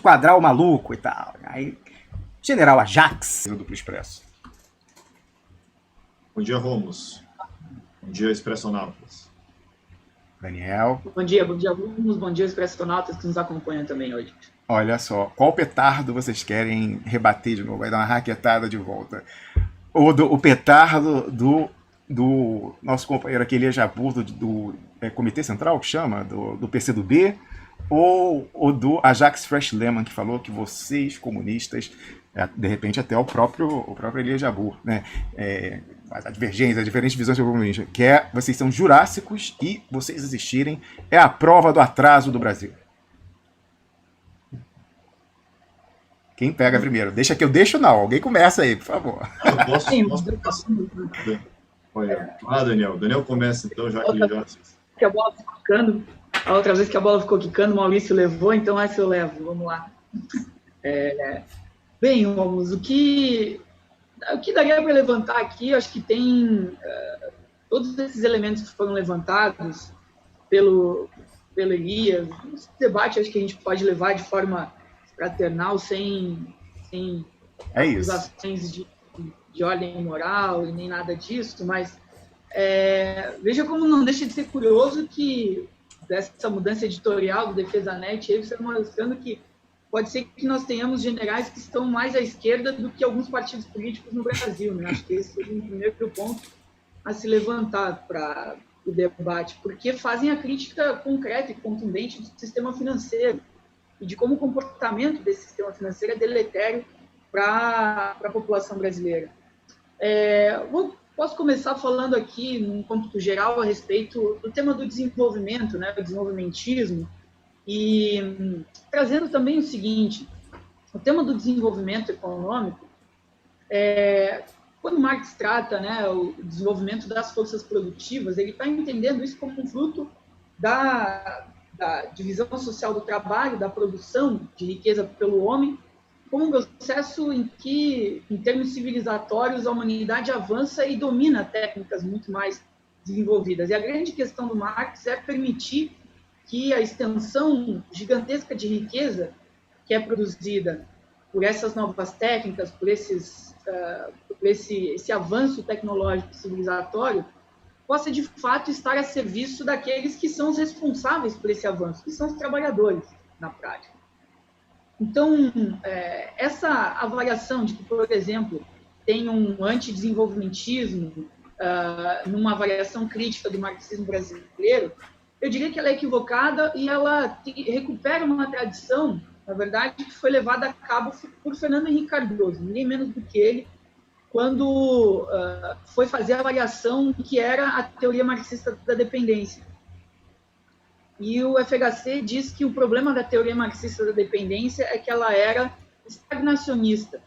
enquadrar o maluco e tal. Aí, General Ajax, do Duplo Expresso. Bom dia, Romos. Bom dia, Expressionautas. Daniel. Bom dia, Romos. Bom dia, Expressionautas, que nos acompanham também hoje. Olha só, qual petardo vocês querem rebater de novo? Vai dar uma raquetada de volta. Ou o petardo do nosso companheiro aquele Jabur do Comitê Central, que chama? Do PCdoB? Ou do Ajax Fresh Lemon, que falou que vocês, comunistas, de repente até o próprio Elias Jabur, né? A divergência, as diferentes visões sobre o comunismo, que vocês são jurássicos e vocês existirem é a prova do atraso do Brasil. Quem pega primeiro? Deixa que eu deixo, não. Alguém começa aí, por favor. Eu posso Olha, Daniel. Daniel começa, então, já que ele já... Que a bola ficou quicando. A outra vez que a bola ficou quicando, o Maurício levou, então essa eu levo. Vamos lá. Bem, vamos, o que daria para levantar aqui, acho que tem todos esses elementos que foram levantados pelo Elias. Esse debate acho que a gente pode levar de forma fraternal, sem acusações de ordem moral e nem nada disso, mas veja como não deixa de ser curioso que dessa mudança editorial do Defesa.net, aí você mostrando que pode ser que nós tenhamos generais que estão mais à esquerda do que alguns partidos políticos no Brasil, né? Acho que esse seria um primeiro ponto a se levantar para o debate, porque fazem a crítica concreta e contundente do sistema financeiro e de como o comportamento desse sistema financeiro é deletério para a população brasileira. Posso começar falando aqui, num cômputo geral, a respeito do tema do desenvolvimento, né, do desenvolvimentismo, e trazendo também o seguinte: o tema do desenvolvimento econômico, quando Marx trata, né, o desenvolvimento das forças produtivas, ele está entendendo isso como um fruto da divisão social do trabalho, da produção de riqueza pelo homem, como um processo em que, em termos civilizatórios, a humanidade avança e domina técnicas muito mais desenvolvidas. E a grande questão do Marx é permitir que a extensão gigantesca de riqueza que é produzida por essas novas técnicas, por esse avanço tecnológico civilizatório, possa, de fato, estar a serviço daqueles que são os responsáveis por esse avanço, que são os trabalhadores, na prática. Então, essa avaliação de que, por exemplo, tem um antidesenvolvimentismo numa avaliação crítica do marxismo brasileiro, eu diria que ela é equivocada e ela recupera uma tradição, na verdade, que foi levada a cabo por Fernando Henrique Cardoso, ninguém menos do que ele, quando foi fazer a avaliação do que era a teoria marxista da dependência. E o FHC diz que o problema da teoria marxista da dependência é que ela era estagnacionista,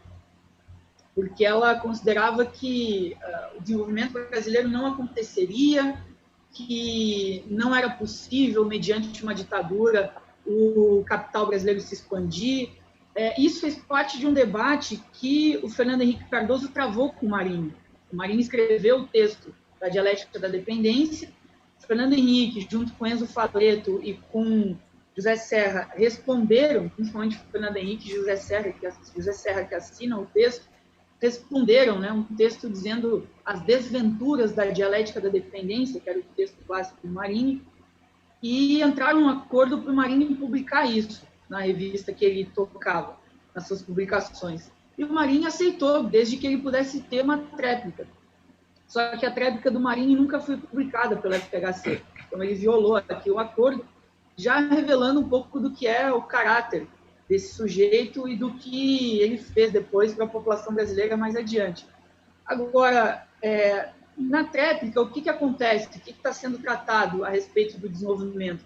porque ela considerava que o desenvolvimento brasileiro não aconteceria, que não era possível, mediante uma ditadura, o capital brasileiro se expandir. Isso fez parte de um debate que o Fernando Henrique Cardoso travou com o Marinho. O Marinho escreveu o texto da Dialética da Dependência. Fernando Henrique, junto com Enzo Faleto e com José Serra, responderam, principalmente Fernando Henrique e José Serra, que assinam o texto, responderam, né, um texto dizendo as desventuras da Dialética da Dependência, que era o texto clássico do Marinho, e entraram num acordo para o Marinho publicar isso na revista que ele tocava, nas suas publicações. E o Marinho aceitou, desde que ele pudesse ter uma tréplica. Só que a tréplica do Marinho nunca foi publicada pelo FHC. Então, ele violou aqui o acordo, já revelando um pouco do que é o caráter desse sujeito e do que ele fez depois para a população brasileira mais adiante. Agora, na tréplica, o que acontece? O que está sendo tratado a respeito do desenvolvimento?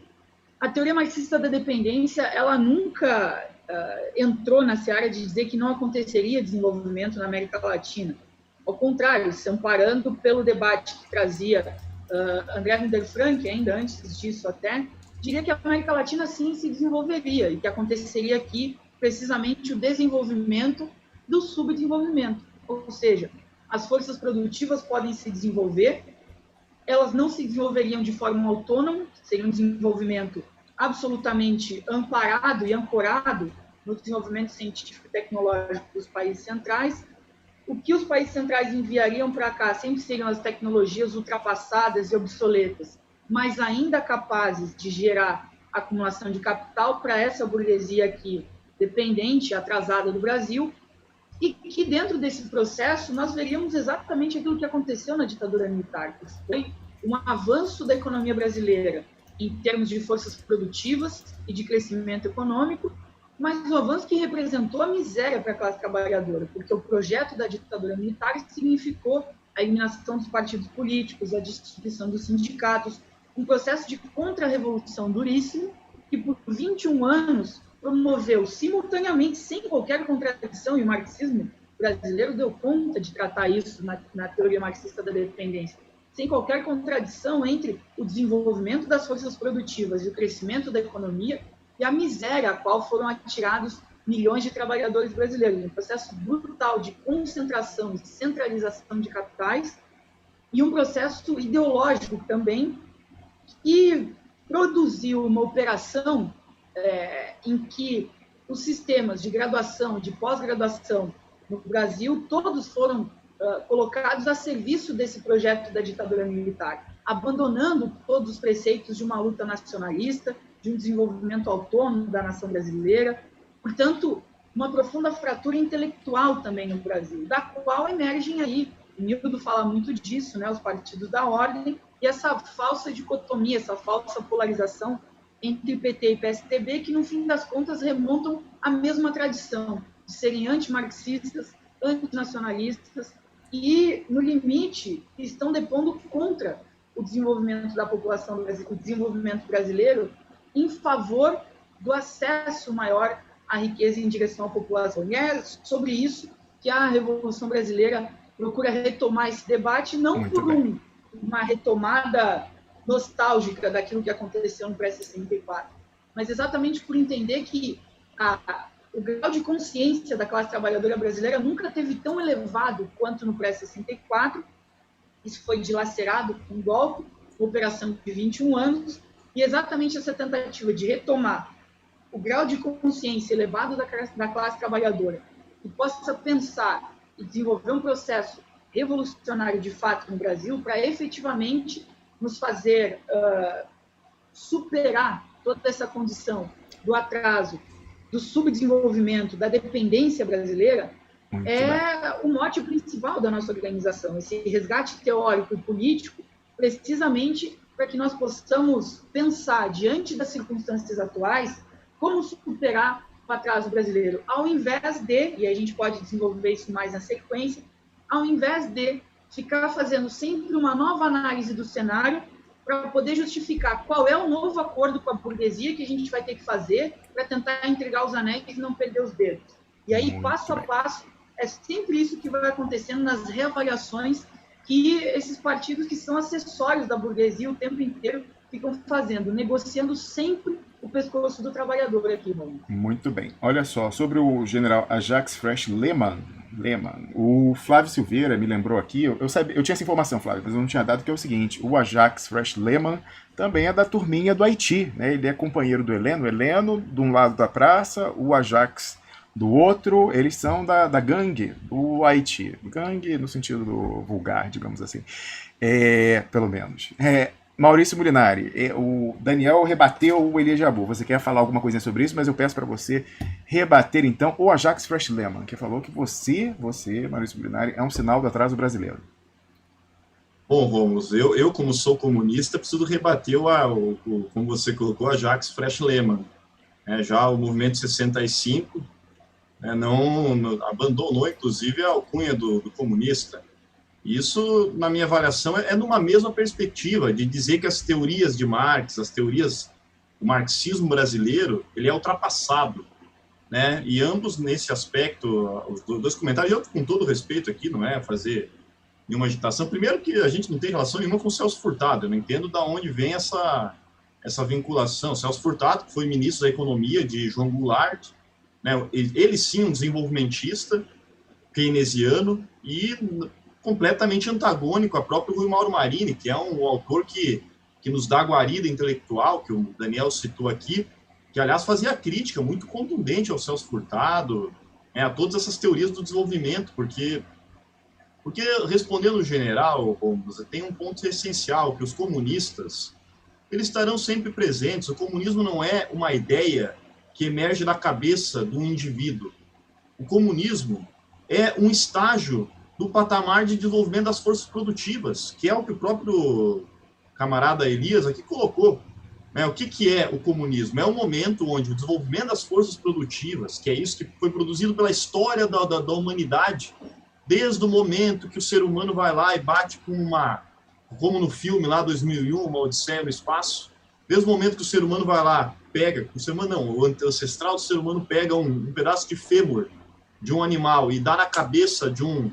A teoria marxista da dependência, ela nunca entrou nessa área de dizer que não aconteceria desenvolvimento na América Latina. Ao contrário, se amparando pelo debate que trazia André Runderfrank, ainda antes disso até, diria que a América Latina sim se desenvolveria e que aconteceria aqui precisamente o desenvolvimento do subdesenvolvimento. Ou seja, as forças produtivas podem se desenvolver, elas não se desenvolveriam de forma autônoma, seria um desenvolvimento absolutamente amparado e ancorado no desenvolvimento científico e tecnológico dos países centrais. O que os países centrais enviariam para cá sempre seriam as tecnologias ultrapassadas e obsoletas, mas ainda capazes de gerar acumulação de capital para essa burguesia aqui, dependente, atrasada do Brasil, e que dentro desse processo nós veríamos exatamente aquilo que aconteceu na ditadura militar, que foi um avanço da economia brasileira em termos de forças produtivas e de crescimento econômico, mas um avanço que representou a miséria para a classe trabalhadora, porque o projeto da ditadura militar significou a eliminação dos partidos políticos, a destruição dos sindicatos, um processo de contra-revolução duríssimo que por 21 anos promoveu simultaneamente, sem qualquer contradição, e o marxismo brasileiro deu conta de tratar isso na teoria marxista da dependência, sem qualquer contradição entre o desenvolvimento das forças produtivas e o crescimento da economia e a miséria a qual foram atirados milhões de trabalhadores brasileiros, um processo brutal de concentração e centralização de capitais e um processo ideológico também que produziu uma operação em que os sistemas de graduação, de pós-graduação no Brasil, todos foram colocados a serviço desse projeto da ditadura militar, abandonando todos os preceitos de uma luta nacionalista, de um desenvolvimento autônomo da nação brasileira. Portanto, uma profunda fratura intelectual também no Brasil, da qual emergem aí, o Nildo fala muito disso, né, os partidos da ordem, e essa falsa dicotomia, essa falsa polarização entre PT e PSDB, que no fim das contas remontam à mesma tradição, de serem antimarxistas, antinacionalistas, e, no limite, estão depondo contra o desenvolvimento da população, o desenvolvimento brasileiro, em favor do acesso maior à riqueza em direção à população. E é sobre isso que a Revolução Brasileira procura retomar esse debate, não Muito por bem. uma retomada nostálgica daquilo que aconteceu no pré-64, mas exatamente por entender que o grau de consciência da classe trabalhadora brasileira nunca teve tão elevado quanto no pré-64. Isso foi dilacerado com um golpe, uma operação de 21 anos, e exatamente essa tentativa de retomar o grau de consciência elevado da classe trabalhadora, que possa pensar e desenvolver um processo revolucionário de fato no Brasil, para efetivamente nos fazer superar toda essa condição do atraso, do subdesenvolvimento, da dependência brasileira, Muito é o mote principal da nossa organização, esse resgate teórico e político, precisamente para que nós possamos pensar, diante das circunstâncias atuais, como superar o atraso brasileiro, ao invés de, e a gente pode desenvolver isso mais na sequência, ao invés de ficar fazendo sempre uma nova análise do cenário para poder justificar qual é o novo acordo com a burguesia que a gente vai ter que fazer para tentar entregar os anéis e não perder os dedos. E aí, passo a passo, é sempre isso que vai acontecendo nas reavaliações que esses partidos que são acessórios da burguesia o tempo inteiro ficam fazendo, negociando sempre o pescoço do trabalhador aqui, Romulo. Muito bem. Olha só, sobre o general Ajax Fresh Lehmann, o Flávio Silveira me lembrou aqui, eu tinha essa informação, Flávio, mas eu não tinha dado, que é o seguinte: o Ajax Fresh Lehmann também é da turminha do Haiti, né? Ele é companheiro do Heleno, de um lado da praça, o Ajax do outro, eles são da gangue do Haiti, gangue no sentido do vulgar, digamos assim, pelo menos. Maurício Molinari, o Daniel rebateu o Elias Jabbour. Você quer falar alguma coisinha sobre isso? Mas eu peço para você rebater, então, o Ajax Fresh Lehmann, que falou que você, Maurício Molinari, é um sinal do atraso brasileiro. Bom, Rômulo, eu como sou comunista, preciso rebater como você colocou, o Ajax Fresh Lehmann. Já o movimento 65 não abandonou, inclusive, a alcunha do comunista. Isso, na minha avaliação, é numa mesma perspectiva de dizer que as teorias de Marx, o marxismo brasileiro, ele é ultrapassado, né? E ambos, nesse aspecto, os dois comentários, eu, com todo respeito aqui, não é fazer nenhuma agitação. Primeiro que a gente não tem relação nenhuma com o Celso Furtado, eu não entendo de onde vem essa vinculação. Celso Furtado, que foi ministro da Economia de João Goulart, né? Ele sim um desenvolvimentista, keynesiano e completamente antagônico ao próprio Rui Mauro Marini, que é um autor que nos dá guarida intelectual, que o Daniel citou aqui, que aliás fazia crítica muito contundente ao Celso Furtado, a todas essas teorias do desenvolvimento, porque respondendo o general, tem um ponto essencial, que os comunistas, eles estarão sempre presentes. O comunismo não é uma ideia que emerge da cabeça de um indivíduo. O comunismo é um estágio do patamar de desenvolvimento das forças produtivas, que é o que o próprio camarada Elias aqui colocou. O que é o comunismo? É um momento onde o desenvolvimento das forças produtivas, que é isso que foi produzido pela história da humanidade, desde o momento que o ser humano vai lá e bate com como no filme lá 2001, Uma Odisseia no Espaço, desde o momento que o ser humano vai lá, pega, o ser humano não, o ancestral do ser humano pega um pedaço de fêmur de um animal e dá na cabeça de um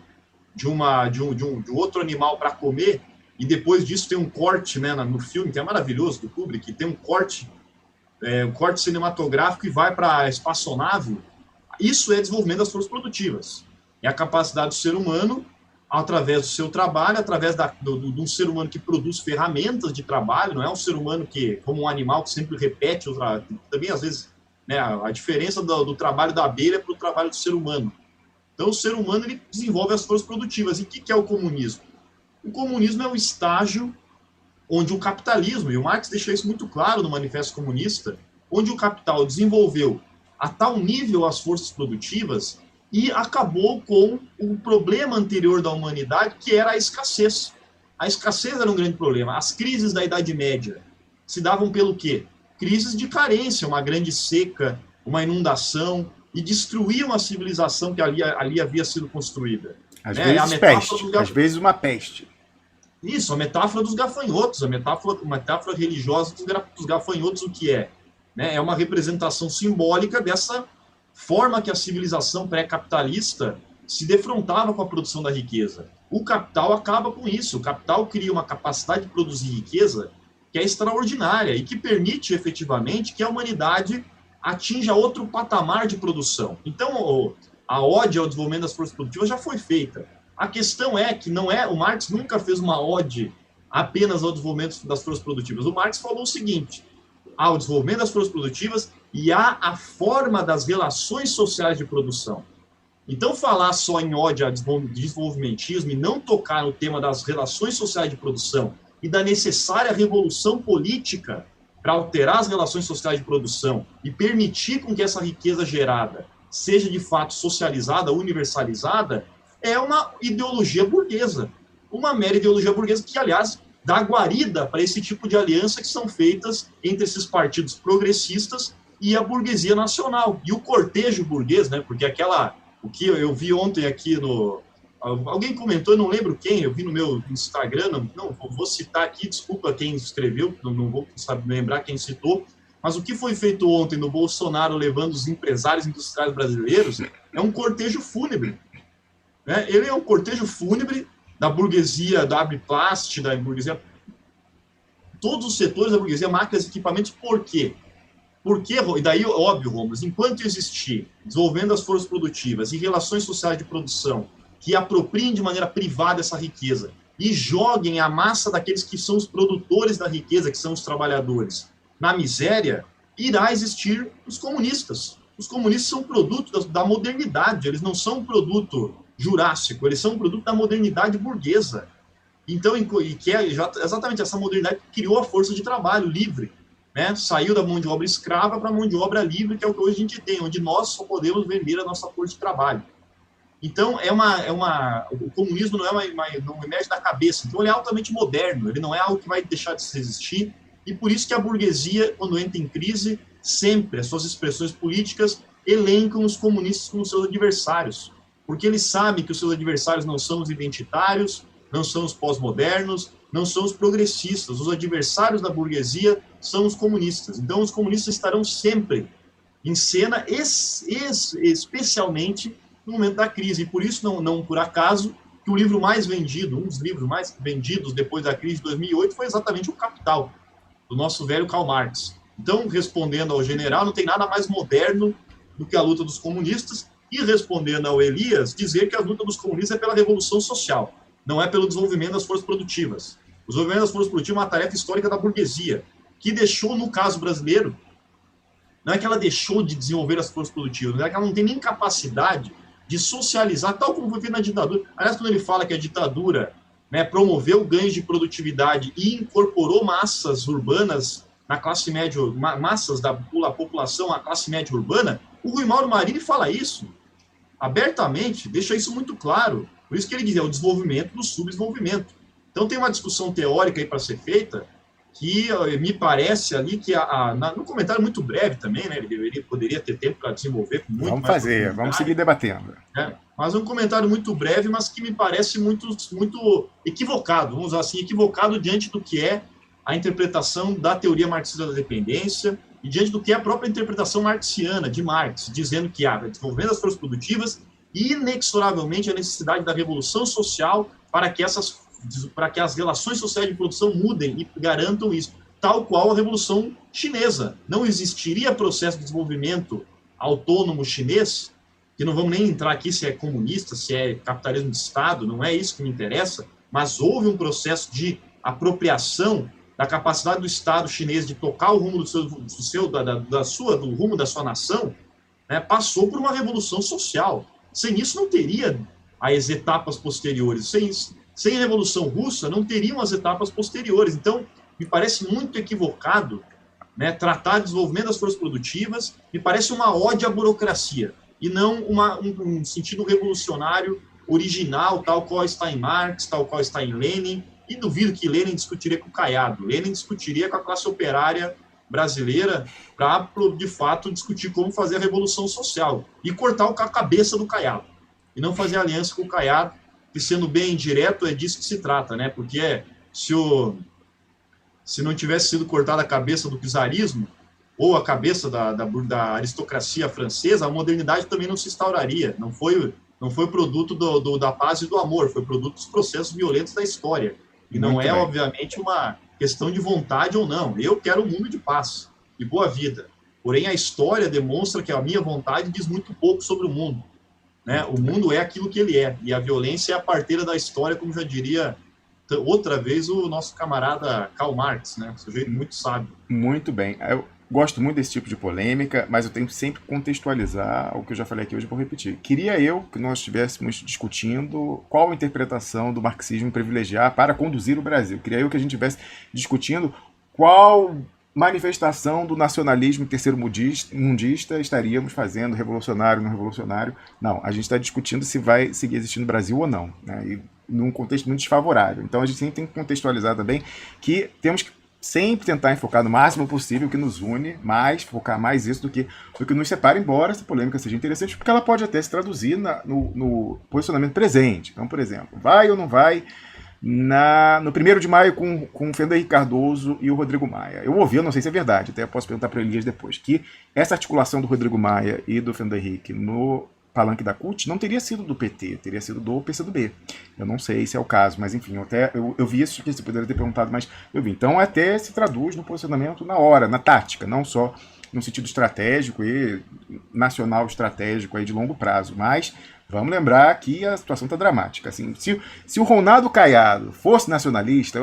outro animal para comer, e depois disso tem um corte, né, no filme, que é maravilhoso, do Kubrick, tem um corte cinematográfico e vai para a espaçonave. Isso é desenvolvimento das forças produtivas. É a capacidade do ser humano, através do seu trabalho, através de um ser humano que produz ferramentas de trabalho, não é um ser humano que, como um animal que sempre repete, também às vezes, né, a diferença do trabalho da abelha para o trabalho do ser humano. Então o ser humano ele desenvolve as forças produtivas. E o que é o comunismo? O comunismo é o estágio onde o capitalismo, e o Marx deixa isso muito claro no Manifesto Comunista, onde o capital desenvolveu a tal nível as forças produtivas e acabou com o problema anterior da humanidade, que era a escassez. A escassez era um grande problema. As crises da Idade Média se davam pelo quê? Crises de carência, uma grande seca, uma inundação, e destruíam a civilização que ali havia sido construída. Às vezes peste, às vezes uma peste. Isso, a metáfora dos gafanhotos, uma metáfora religiosa dos gafanhotos, o que é? Né? É uma representação simbólica dessa forma que a civilização pré-capitalista se defrontava com a produção da riqueza. O capital acaba com isso. O capital cria uma capacidade de produzir riqueza que é extraordinária e que permite efetivamente que a humanidade atinja outro patamar de produção. Então, a ode ao desenvolvimento das forças produtivas já foi feita. A questão é que o Marx nunca fez uma ode apenas ao desenvolvimento das forças produtivas. O Marx falou o seguinte: há o desenvolvimento das forças produtivas e há a forma das relações sociais de produção. Então, falar só em ode ao desenvolvimentismo e não tocar no tema das relações sociais de produção e da necessária revolução política para alterar as relações sociais de produção e permitir com que essa riqueza gerada seja de fato socializada, universalizada, é uma ideologia burguesa. Uma mera ideologia burguesa que, aliás, dá guarida para esse tipo de aliança que são feitas entre esses partidos progressistas e a burguesia nacional. E o cortejo burguês, né? Porque o que eu vi ontem aqui alguém comentou, eu não lembro quem, eu vi no meu Instagram, não vou citar aqui, desculpa quem escreveu, não vou lembrar quem citou, mas o que foi feito ontem no Bolsonaro levando os empresários industriais brasileiros é um cortejo fúnebre. Né? Ele é um cortejo fúnebre da burguesia, da Abriplast, da burguesia, todos os setores da burguesia, máquinas e equipamentos. Por quê? Porque, e daí, óbvio, Romulo, enquanto existir desenvolvendo as forças produtivas e relações sociais de produção que apropriem de maneira privada essa riqueza e joguem a massa daqueles que são os produtores da riqueza, que são os trabalhadores, na miséria, irá existir os comunistas. Os comunistas são produto da modernidade, eles não são um produto jurássico, eles são um produto da modernidade burguesa. Então, e que é exatamente essa modernidade que criou a força de trabalho livre, né? Saiu da mão de obra escrava para a mão de obra livre, que é o que hoje a gente tem, onde nós só podemos vender a nossa força de trabalho. Então, o comunismo não emerge da cabeça, então ele é altamente moderno, ele não é algo que vai deixar de existir, e por isso que a burguesia, quando entra em crise, sempre as suas expressões políticas elencam os comunistas como seus adversários, porque eles sabem que os seus adversários não são os identitários, não são os pós-modernos, não são os progressistas, os adversários da burguesia são os comunistas. Então, os comunistas estarão sempre em cena, especialmente no momento da crise. E por isso, não por acaso, que o livro mais vendido, um dos livros mais vendidos depois da crise de 2008, foi exatamente O Capital, do nosso velho Karl Marx. Então, respondendo ao general, não tem nada mais moderno do que a luta dos comunistas, e respondendo ao Elias, dizer que a luta dos comunistas é pela revolução social, não é pelo desenvolvimento das forças produtivas. O desenvolvimento das forças produtivas é uma tarefa histórica da burguesia, que deixou, no caso brasileiro, não é que ela deixou de desenvolver as forças produtivas, não é que ela não tem nem capacidade de socializar, tal como foi feito na ditadura. Aliás, quando ele fala que a ditadura, né, promoveu ganhos de produtividade e incorporou massas urbanas na classe média, massas da população, a classe média urbana, o Rui Mauro Marini fala isso abertamente, deixa isso muito claro. Por isso que ele diz, é o desenvolvimento do subdesenvolvimento. Então tem uma discussão teórica aí para ser feita, que me parece ali que, no comentário muito breve também, né, ele poderia ter tempo para desenvolver com muito vamos mais fazer, vamos seguir debatendo. Mas um comentário muito breve, mas que me parece muito equivocado, vamos usar assim, equivocado diante do que é a interpretação da teoria marxista da dependência e diante do que é a própria interpretação marxiana de Marx, dizendo que há desenvolvendo as forças produtivas e inexoravelmente a necessidade da revolução social para que as relações sociais de produção mudem e garantam isso, tal qual a Revolução Chinesa. Não existiria processo de desenvolvimento autônomo chinês, que não vamos nem entrar aqui se é comunista, se é capitalismo de Estado, não é isso que me interessa, mas houve um processo de apropriação da capacidade do Estado chinês de tocar o rumo do rumo da sua nação, né, passou por uma revolução social. Sem isso não teria as etapas posteriores. Sem a Revolução Russa, não teriam as etapas posteriores. Então, me parece muito equivocado, né, tratar de desenvolvimento das forças produtivas, me parece uma ode à burocracia, e não um sentido revolucionário, original, tal qual está em Marx, tal qual está em Lenin, e duvido que Lenin discutiria com o Caiado. Lenin discutiria com a classe operária brasileira para, de fato, discutir como fazer a revolução social, e cortar a cabeça do Caiado, e não fazer aliança com o Caiado, que, sendo bem direto, é disso que se trata, né? Porque se não tivesse sido cortada a cabeça do czarismo, ou a cabeça da aristocracia francesa, a modernidade também não se instauraria. Não foi produto da paz e do amor, foi produto dos processos violentos da história. E não Muito é, bem. obviamente, uma questão de vontade ou não. Eu quero um mundo de paz e boa vida. Porém, a história demonstra que a minha vontade diz muito pouco sobre o mundo. Né? O mundo é aquilo que ele é, e a violência é a parteira da história, como já diria outra vez o nosso camarada Karl Marx, né? Um sujeito muito sábio. Muito bem. Eu gosto muito desse tipo de polêmica, mas eu tenho que sempre contextualizar o que eu já falei aqui hoje, vou repetir. Queria eu que nós estivéssemos discutindo qual a interpretação do marxismo privilegiar para conduzir o Brasil. Queria eu que a gente estivesse discutindo qual manifestação do nacionalismo terceiro-mundista estaríamos fazendo, revolucionário, não revolucionário. Não, a gente está discutindo se vai seguir existindo no Brasil ou não, né? E num contexto muito desfavorável. Então a gente sempre tem que contextualizar também que temos que sempre tentar enfocar no máximo possível o que nos une, focar mais isso do que nos separa, embora essa polêmica seja interessante, porque ela pode até se traduzir no posicionamento presente. Então, por exemplo, vai ou não vai no 1º de maio com o Fernando Henrique Cardoso e o Rodrigo Maia? Eu ouvi, eu não sei se é verdade, até posso perguntar para o Elias depois, que essa articulação do Rodrigo Maia e do Fernando Henrique no palanque da CUT não teria sido do PT, teria sido do PCdoB. Eu não sei se é o caso, mas enfim, eu vi isso que você poderia ter perguntado, mas eu vi. Então até se traduz no posicionamento na hora, na tática, não só no sentido estratégico e nacional estratégico aí de longo prazo, mas vamos lembrar que a situação está dramática. Assim, se o Ronaldo Caiado fosse nacionalista,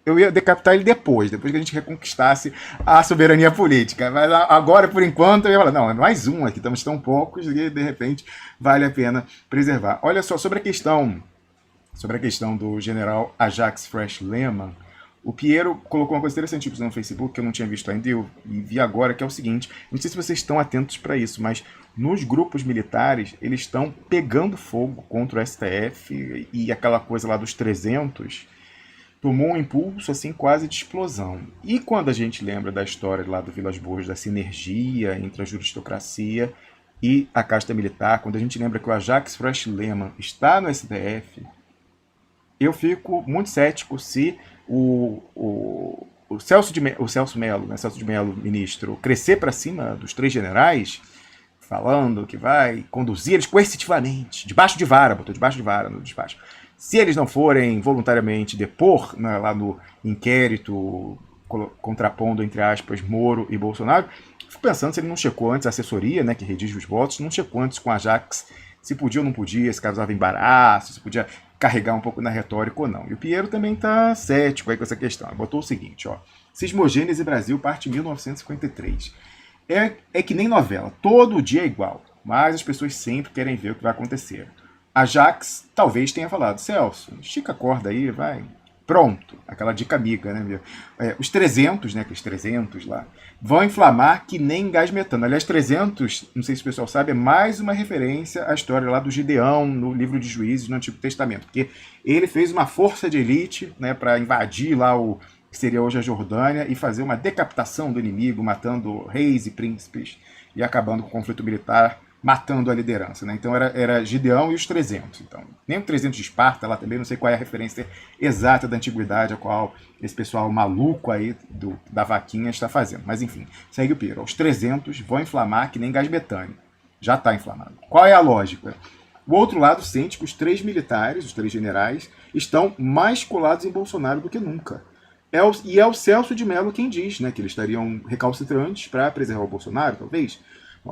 eu ia decapitar ele depois que a gente reconquistasse a soberania política. Mas agora, por enquanto, eu ia falar, não, é mais um aqui, estamos tão poucos e, de repente, vale a pena preservar. Olha só, sobre a questão do general Ajax Fresh Lehmann, o Piero colocou uma coisa interessante no Facebook, que eu não tinha visto ainda, e vi agora, que é o seguinte, não sei se vocês estão atentos para isso, mas nos grupos militares, eles estão pegando fogo contra o STF, e aquela coisa lá dos 300 tomou um impulso assim quase de explosão. E quando a gente lembra da história lá do Vilas Boas, da sinergia entre a juristocracia e a casta militar, quando a gente lembra que o Ajax Fresh Lehmann está no STF, eu fico muito cético se o Celso de Mello, ministro, crescer para cima dos 3 generais, falando que vai conduzir eles coercitivamente, debaixo de vara, botou debaixo de vara no despacho. Se eles não forem voluntariamente depor, né, lá no inquérito contrapondo, entre aspas, Moro e Bolsonaro, fico pensando se ele não checou antes a assessoria, né, que redige os votos, não checou antes com a Ajax se podia ou não podia, se causava embaraço, se podia carregar um pouco na retórica ou não. E o Piero também está cético aí com essa questão. Ele botou o seguinte, ó, Cismogênese Brasil, parte 1953. É que nem novela, todo dia é igual, mas as pessoas sempre querem ver o que vai acontecer. A Jax talvez tenha falado, Celso, estica a corda aí, vai. Pronto, aquela dica amiga, né? Os 300, né, aqueles 300 lá, vão inflamar que nem gás metano. Aliás, 300, não sei se o pessoal sabe, é mais uma referência à história lá do Gideão, no livro de Juízes, no Antigo Testamento, porque ele fez uma força de elite, né, para invadir lá o que seria hoje a Jordânia e fazer uma decapitação do inimigo, matando reis e príncipes e acabando com o conflito militar, matando a liderança, né? Então era Gideão e os 300. Então, nem o 300 de Esparta lá também, não sei qual é a referência exata da antiguidade a qual esse pessoal maluco aí da vaquinha está fazendo. Mas enfim, segue o Piero. Os 300 vão inflamar que nem gás metâneo. Já está inflamado. Qual é a lógica? O outro lado sente que os 3 militares, os 3 generais, estão mais colados em Bolsonaro do que nunca. E é o Celso de Mello quem diz, né, que eles estariam recalcitrantes para preservar o Bolsonaro, talvez.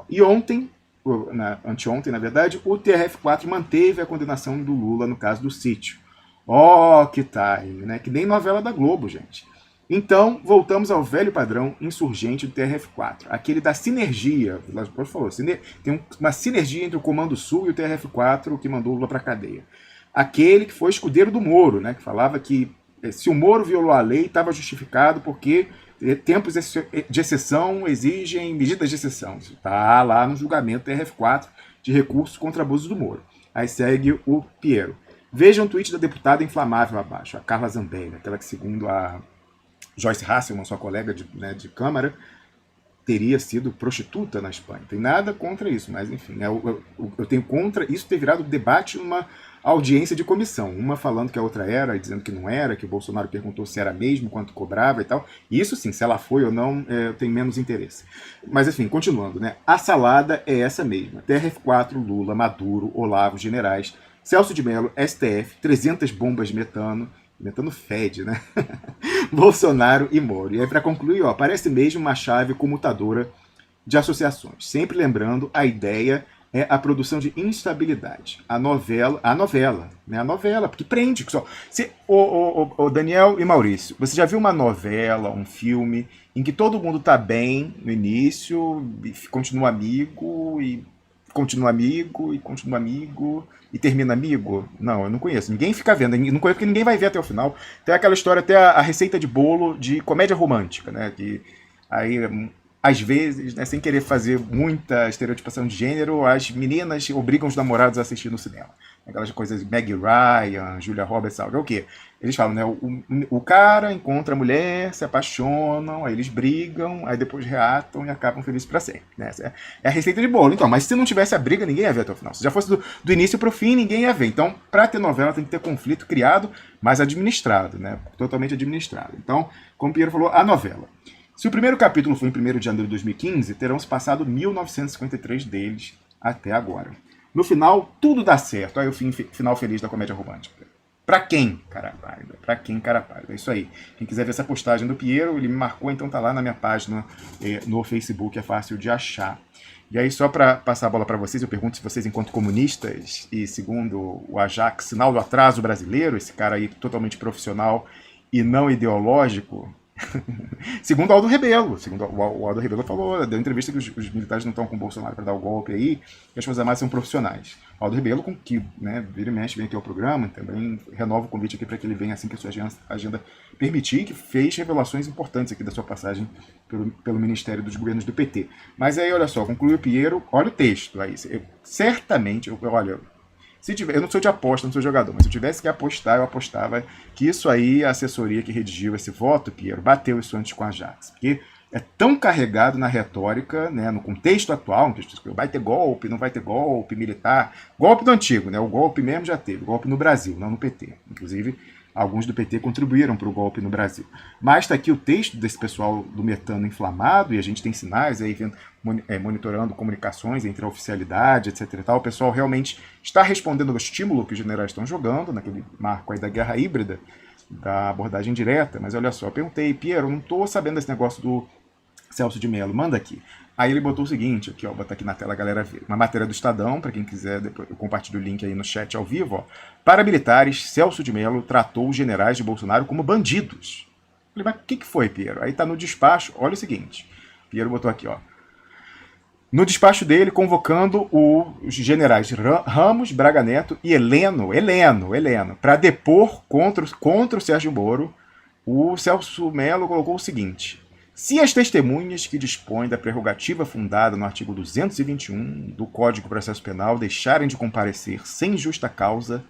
E ontem, anteontem, na verdade, o TRF4 manteve a condenação do Lula no caso do sítio. Ó, que time, né? Que nem novela da Globo, gente. Então, voltamos ao velho padrão insurgente do TRF4. Aquele da sinergia, o Vilas Boas falou, tem uma sinergia entre o Comando Sul e o TRF4 que mandou o Lula para a cadeia. Aquele que foi escudeiro do Moro, né? Que falava que se o Moro violou a lei, estava justificado porque tempos de exceção exigem medidas de exceção. Isso está lá no julgamento do TRF4 de recurso contra abuso do Moro. Aí segue o Piero. Veja um tweet da deputada inflamável abaixo, a Carla Zambelli, aquela que, segundo a Joyce Hasselman, sua colega de Câmara, teria sido prostituta na Espanha. Não tem nada contra isso, mas enfim, eu tenho contra isso ter virado debate numa audiência de comissão. Uma falando que a outra era, e dizendo que não era, que o Bolsonaro perguntou se era mesmo, quanto cobrava e tal. Isso sim, se ela foi ou não, eu tenho menos interesse. Mas enfim, continuando, né? A salada é essa mesma. TRF4, Lula, Maduro, Olavo, generais, Celso de Mello, STF, 300 bombas de metano fede, né? Bolsonaro e Moro. E aí, para concluir, ó, parece mesmo uma chave comutadora de associações. Sempre lembrando, a ideia é a produção de instabilidade. A novela, né? A novela, porque prende. Só. O Daniel e Maurício, você já viu uma novela, um filme, em que todo mundo tá bem no início, continua amigo, e continua amigo, e continua amigo, e termina amigo? Não, eu não conheço. Ninguém fica vendo. Não conheço porque ninguém vai ver até o final. Tem aquela história, até a receita de bolo de comédia romântica, né? Que aí, às vezes, né, sem querer fazer muita estereotipação de gênero, as meninas obrigam os namorados a assistir no cinema. Aquelas coisas, Meg Ryan, Julia Roberts, é o quê? Eles falam, né? O cara encontra a mulher, se apaixonam, aí eles brigam, aí depois reatam e acabam felizes para sempre. Né? Essa é a receita de bolo. Então, mas se não tivesse a briga, ninguém ia ver até o final. Se já fosse do início para o fim, ninguém ia ver. Então, para ter novela, tem que ter conflito criado, mas administrado, né? Totalmente administrado. Então, como o Piero falou, a novela. Se o primeiro capítulo foi em 1º de janeiro de 2015, terão se passado 1953 deles até agora. No final, tudo dá certo. Aí o final feliz da comédia romântica. Pra quem, cara pálida? Pra quem, cara pálida? É isso aí. Quem quiser ver essa postagem do Piero, ele me marcou, então tá lá na minha página no Facebook, é fácil de achar. E aí, só para passar a bola para vocês, eu pergunto se vocês, enquanto comunistas, e segundo o Ajax, sinal do atraso brasileiro, esse cara aí totalmente profissional e não ideológico, segundo Aldo Rebelo, o Aldo Rebelo falou, deu entrevista que os militares não estão com o Bolsonaro para dar o golpe aí, e as Forças Armadas são profissionais. O Aldo Rebelo, que, né, vira e mexe, vem aqui ao programa, também renova o convite aqui para que ele venha assim que a sua agenda permitir, que fez revelações importantes aqui da sua passagem pelo Ministério dos Governos do PT. Mas aí, olha só, conclui o Piero, olha o texto aí, certamente, olha... eu não sou de aposta, não sou jogador, mas se eu tivesse que apostar, eu apostava que isso aí, a assessoria que redigiu esse voto, Piero, bateu isso antes com a Ajax. Porque é tão carregado na retórica, né, no contexto atual, vai ter golpe, não vai ter golpe militar. Golpe do antigo, né, o golpe mesmo já teve, golpe no Brasil, não no PT. Inclusive, alguns do PT contribuíram para o golpe no Brasil. Mas está aqui o texto desse pessoal do metano inflamado, e a gente tem sinais aí monitorando comunicações entre a oficialidade, etc. e tal. O pessoal realmente está respondendo ao estímulo que os generais estão jogando, naquele marco aí da guerra híbrida, da abordagem direta. Mas olha só, eu perguntei, Piero, eu não estou sabendo desse negócio do Celso de Mello, manda aqui. Aí ele botou o seguinte, aqui, ó, vou botar aqui na tela a galera ver. Uma matéria do Estadão, para quem quiser, depois eu compartilho o link aí no chat ao vivo, ó. Paramilitares, Celso de Mello tratou os generais de Bolsonaro como bandidos. Eu falei, mas o que foi, Piero? Aí tá no despacho, olha o seguinte. Piero botou aqui, ó. no despacho dele, convocando os generais Ramos, Braga Neto e Heleno, para depor contra o Sérgio Moro. O Celso Mello colocou o seguinte: se as testemunhas que dispõem da prerrogativa fundada no artigo 221 do Código de Processo Penal deixarem de comparecer sem justa causa,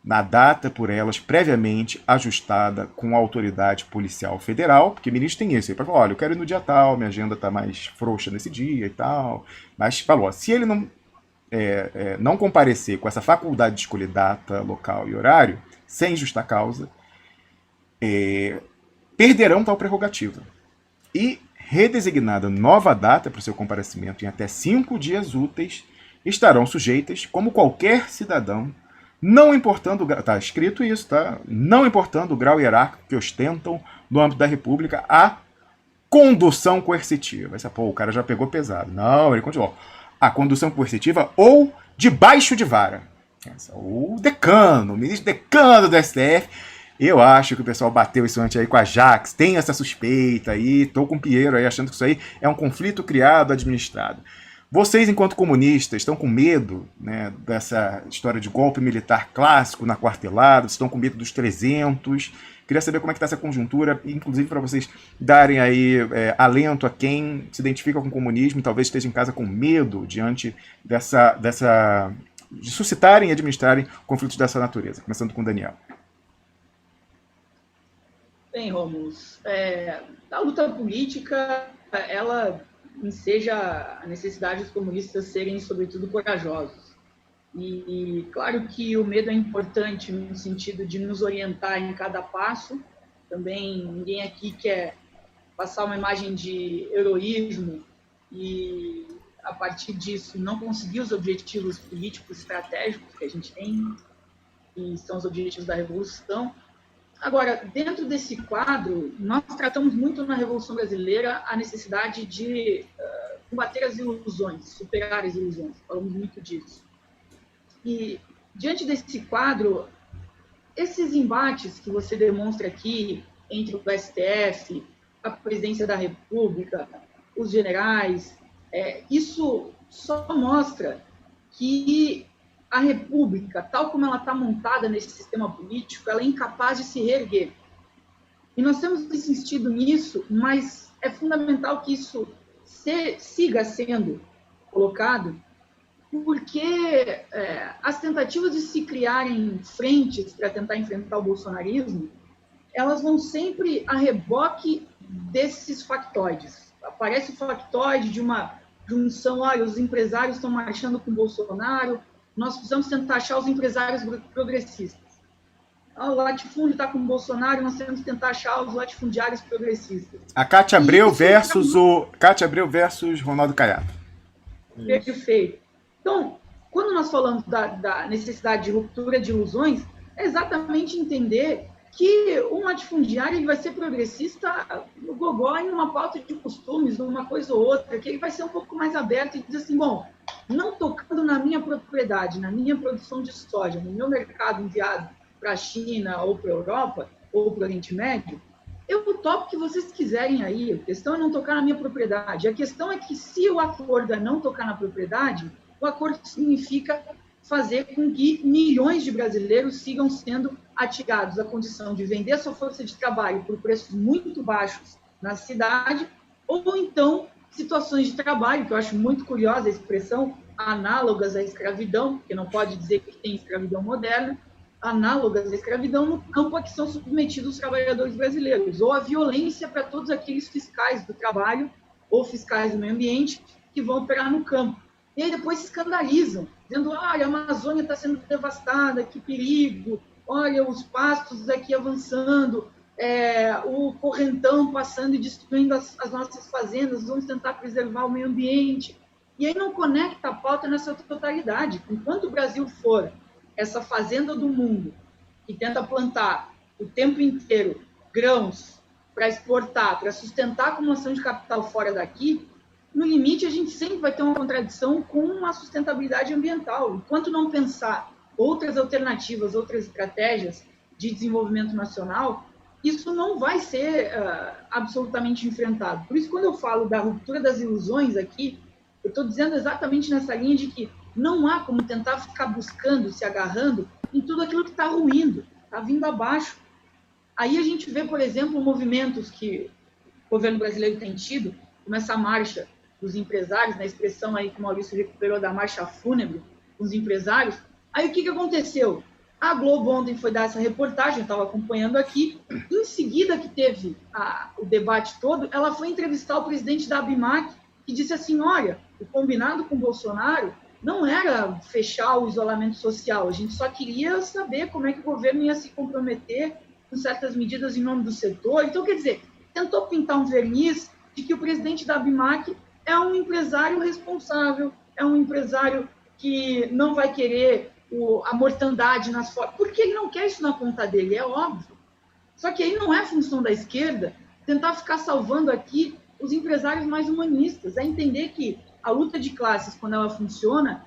na data por elas previamente ajustada com a autoridade policial federal, porque o ministro tem isso, ele falou, olha, eu quero ir no dia tal, minha agenda está mais frouxa nesse dia e tal, mas falou, se ele não comparecer com essa faculdade de escolher data, local e horário, sem justa causa, perderão tal prerrogativa. E, redesignada nova data para o seu comparecimento em até 5 dias úteis, estarão sujeitas, como qualquer cidadão, não importando, tá escrito isso, tá? Não importando o grau hierárquico que ostentam no âmbito da República, a condução coercitiva. Essa, pô, o cara já pegou pesado. Não, ele continuou. A condução coercitiva ou debaixo de vara. O decano, o ministro decano do STF. Eu acho que o pessoal bateu isso antes aí com a Jax, tem essa suspeita aí, tô com o Pinheiro aí achando que isso aí é um conflito criado, administrado. Vocês, enquanto comunistas, estão com medo, né, dessa história de golpe militar clássico na quartelada, estão com medo dos 300. Queria saber como é que está essa conjuntura, inclusive para vocês darem aí alento a quem se identifica com o comunismo e talvez esteja em casa com medo diante de suscitarem e administrarem conflitos dessa natureza. Começando com o Daniel. Bem, Rômulo, a luta política, ela enseja a necessidade dos comunistas serem, sobretudo, corajosos. E claro que o medo é importante no sentido de nos orientar em cada passo. Também ninguém aqui quer passar uma imagem de heroísmo e, a partir disso, não conseguir os objetivos políticos estratégicos que a gente tem, que são os objetivos da Revolução. Agora, dentro desse quadro, nós tratamos muito na Revolução Brasileira a necessidade de combater as ilusões, superar as ilusões, falamos muito disso. E, diante desse quadro, esses embates que você demonstra aqui entre o STF, a Presidência da República, os generais, isso só mostra que a República, tal como ela está montada nesse sistema político, ela é incapaz de se reerguer. E nós temos insistido nisso, mas é fundamental que isso siga sendo colocado, porque as tentativas de se criarem frentes para tentar enfrentar o bolsonarismo, elas vão sempre a reboque desses factoides. Aparece o factoide de uma junção, olha, os empresários estão marchando com o Bolsonaro, nós precisamos tentar achar os empresários progressistas. O latifúndio está com o Bolsonaro, nós temos que tentar achar os latifundiários progressistas. A Cátia Abreu versus Ronaldo Caiado. Perfeito. Então, quando nós falamos da necessidade de ruptura de ilusões, é exatamente entender que um latifundiário ele vai ser progressista no gogó em uma pauta de costumes, numa coisa ou outra, que ele vai ser um pouco mais aberto e dizer assim, bom, não tocando na minha propriedade, na minha produção de soja, no meu mercado enviado para a China ou para a Europa ou para o Oriente Médio, eu topo o que vocês quiserem aí. A questão é não tocar na minha propriedade. A questão é que se o acordo é não tocar na propriedade, o acordo significa fazer com que milhões de brasileiros sigam sendo atigados à condição de vender sua força de trabalho por preços muito baixos na cidade, ou então situações de trabalho, que eu acho muito curiosa a expressão, análogas à escravidão, porque não pode dizer que tem escravidão moderna, análogas à escravidão no campo a que são submetidos os trabalhadores brasileiros, ou a violência para todos aqueles fiscais do trabalho ou fiscais do meio ambiente que vão operar no campo. E aí depois se escandalizam, dizendo, olha, a Amazônia está sendo devastada, que perigo, olha, os pastos aqui avançando, o correntão passando e destruindo as nossas fazendas, vamos tentar preservar o meio ambiente. E aí não conecta a pauta nessa totalidade. Enquanto o Brasil for essa fazenda do mundo que tenta plantar o tempo inteiro grãos para exportar, para sustentar a acumulação de capital fora daqui, no limite a gente sempre vai ter uma contradição com a sustentabilidade ambiental. Enquanto não pensar outras alternativas, outras estratégias de desenvolvimento nacional, isso não vai ser absolutamente enfrentado. Por isso, quando eu falo da ruptura das ilusões aqui, Eu estou dizendo exatamente nessa linha de que não há como tentar ficar buscando, se agarrando em tudo aquilo que está ruindo, está vindo abaixo. Aí a gente vê, por exemplo, movimentos que o governo brasileiro tem tido, como essa marcha dos empresários, na expressão aí que o Maurício recuperou da marcha fúnebre dos empresários. Aí o que aconteceu? A Globo ontem foi dar essa reportagem, eu estava acompanhando aqui, em seguida que teve o debate todo, ela foi entrevistar o presidente da ABIMAC, que disse assim, olha, o combinado com o Bolsonaro não era fechar o isolamento social, a gente só queria saber como é que o governo ia se comprometer com certas medidas em nome do setor. Então, quer dizer, tentou pintar um verniz de que o presidente da ABIMAC é um empresário responsável, é um empresário que não vai querer a mortandade nas formas, porque ele não quer isso na conta dele, é óbvio. Só que aí não é função da esquerda tentar ficar salvando aqui os empresários mais humanistas, é entender que a luta de classes, quando ela funciona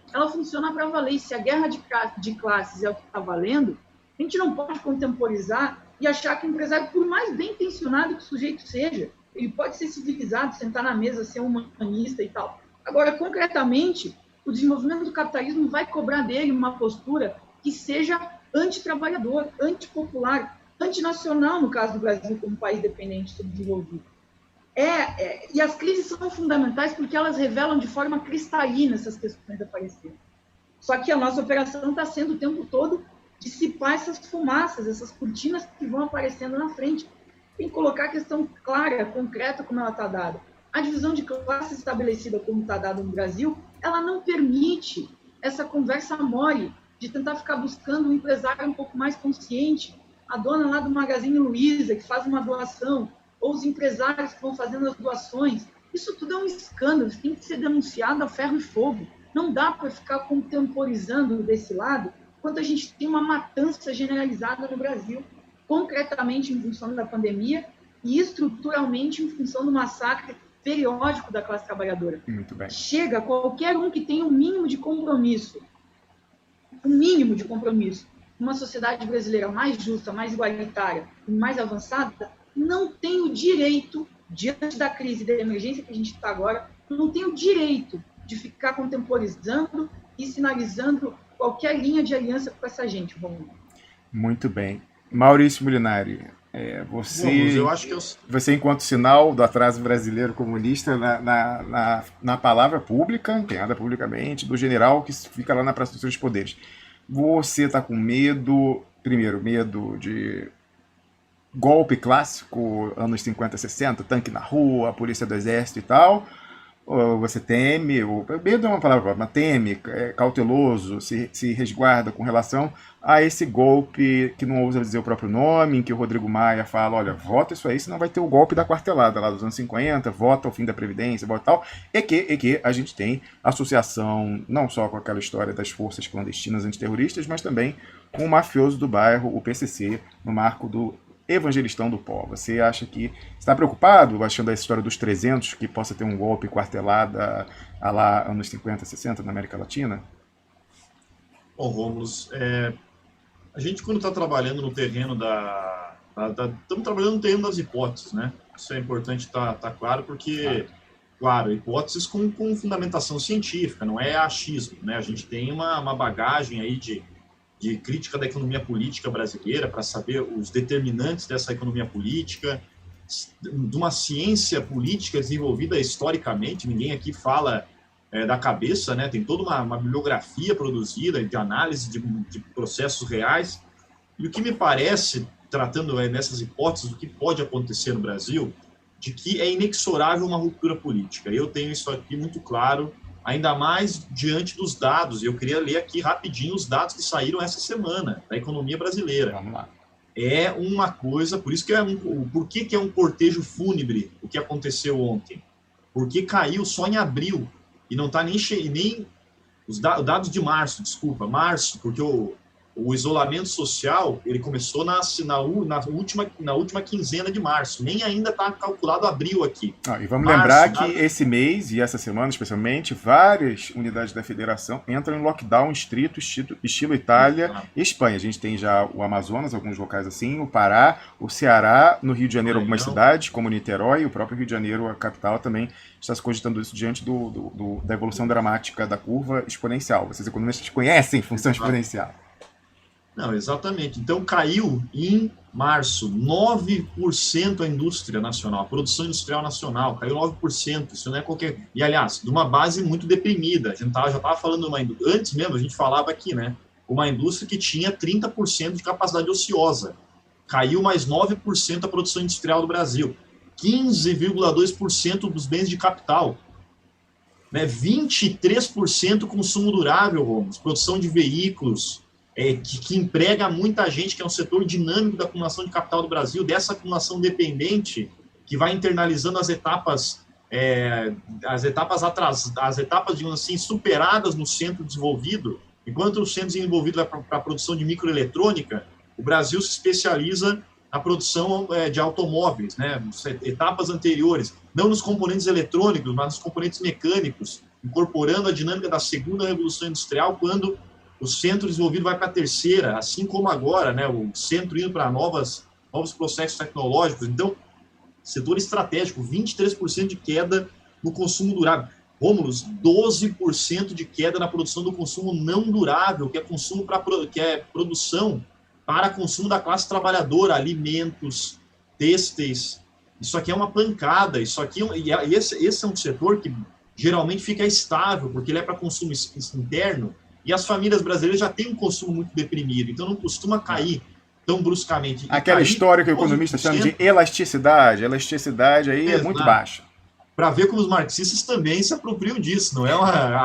para valer. Se a guerra de classes é o que está valendo, a gente não pode contemporizar e achar que o empresário, por mais bem intencionado que o sujeito seja, ele pode ser civilizado, sentar na mesa, ser um humanista e tal. Agora, concretamente, o desenvolvimento do capitalismo vai cobrar dele uma postura que seja antitrabalhador, antipopular, antinacional, no caso do Brasil, como país dependente subdesenvolvido. E as crises são fundamentais porque elas revelam de forma cristalina essas questões aparecendo. Só que a nossa operação está sendo o tempo todo dissipar essas fumaças, essas cortinas que vão aparecendo na frente. Tem que colocar a questão clara, concreta, como ela está dada. A divisão de classe estabelecida como está dada no Brasil, ela não permite essa conversa mole de tentar ficar buscando um empresário um pouco mais consciente, a dona lá do Magazine Luiza, que faz uma doação, ou os empresários que vão fazendo as doações. Isso tudo é um escândalo, isso tem que ser denunciado a ferro e fogo. Não dá para ficar contemporizando desse lado, enquanto a gente tem uma matança generalizada no Brasil, concretamente em função da pandemia e estruturalmente em função do massacre periódico da classe trabalhadora. Muito bem. Chega qualquer um que tenha um mínimo de compromisso, uma sociedade brasileira mais justa, mais igualitária e mais avançada, não tem o direito, diante da crise e da emergência que a gente está agora, não tem o direito de ficar contemporizando e sinalizando qualquer linha de aliança com essa gente. Muito bem. Maurício Molinari, eu acho que você, enquanto sinal do atraso brasileiro comunista, na palavra pública, empenhada publicamente, do general que fica lá na Praça dos Três Poderes, você está com medo, primeiro, medo de golpe clássico, anos 50, 60, tanque na rua, a polícia do exército e tal, ou você teme, medo é uma palavra própria, mas teme, é cauteloso, se resguarda com relação a esse golpe que não ousa dizer o próprio nome, em que o Rodrigo Maia fala, olha, vota isso aí, senão vai ter o golpe da quartelada lá dos anos 50, vota o fim da Previdência, vota tal, e que a gente tem associação não só com aquela história das forças clandestinas antiterroristas, mas também com o mafioso do bairro, o PCC, no marco do evangelistão do pó. Você acha que está preocupado, achando a história dos 300, que possa ter um golpe quartelada lá anos 50, 60 na América Latina? Bom, Rômulo, a gente quando está trabalhando no terreno estamos trabalhando no terreno das hipóteses, né? Isso é importante tá claro, porque, claro, hipóteses com fundamentação científica, não é achismo, né? A gente tem uma bagagem aí de crítica da economia política brasileira, para saber os determinantes dessa economia política, de uma ciência política desenvolvida historicamente. Ninguém aqui fala da cabeça, né? Tem toda uma bibliografia produzida de análise de processos reais. E o que me parece, tratando nessas hipóteses do que pode acontecer no Brasil, de que é inexorável uma ruptura política. Eu tenho isso aqui muito claro, ainda mais diante dos dados. Eu queria ler aqui rapidinho os dados que saíram essa semana da economia brasileira. Vamos lá. É uma coisa, por isso que por que é um cortejo fúnebre o que aconteceu ontem? Porque caiu só em abril e não está nem os dados de março, porque o isolamento social, ele começou na última quinzena de março, nem ainda está calculado abril aqui. E vamos lembrar que esse mês e essa semana, especialmente, várias unidades da federação entram em lockdown estrito, estilo Itália e Espanha. A gente tem já o Amazonas, alguns locais assim, o Pará, o Ceará, no Rio de Janeiro algumas cidades, como Niterói, e o próprio Rio de Janeiro, a capital, também está se cogitando isso diante da evolução dramática da curva exponencial. Vocês economistas conhecem função exponencial. Não, exatamente. Então, caiu em março 9% a indústria nacional, a produção industrial nacional, caiu 9%, isso não é qualquer... E, aliás, de uma base muito deprimida. A gente já estava falando de uma indústria... Antes mesmo, a gente falava aqui, né? Uma indústria que tinha 30% de capacidade ociosa. Caiu mais 9% a produção industrial do Brasil. 15,2% dos bens de capital. Né? 23% consumo durável, Romos, produção de veículos... que emprega muita gente, que é um setor dinâmico da acumulação de capital do Brasil, dessa acumulação dependente, que vai internalizando as etapas, digamos assim, superadas no centro desenvolvido. Enquanto o centro desenvolvido vai para a produção de microeletrônica, o Brasil se especializa na produção de automóveis, né? Etapas anteriores, não nos componentes eletrônicos, mas nos componentes mecânicos, incorporando a dinâmica da segunda revolução industrial, quando o centro desenvolvido vai para a terceira, assim como agora, né, o centro indo para novos processos tecnológicos. Então, setor estratégico, 23% de queda no consumo durável. Rômulos, 12% de queda na produção do consumo não durável, que é produção para consumo da classe trabalhadora, alimentos, têxteis. Isso aqui é uma pancada. Isso aqui, esse é um setor que geralmente fica estável, porque ele é para consumo interno. E as famílias brasileiras já têm um consumo muito deprimido, então não costuma cair tão bruscamente. Aquela história que o economista chama de elasticidade. A elasticidade aí é muito baixa. Para ver como os marxistas também se apropriam disso, não é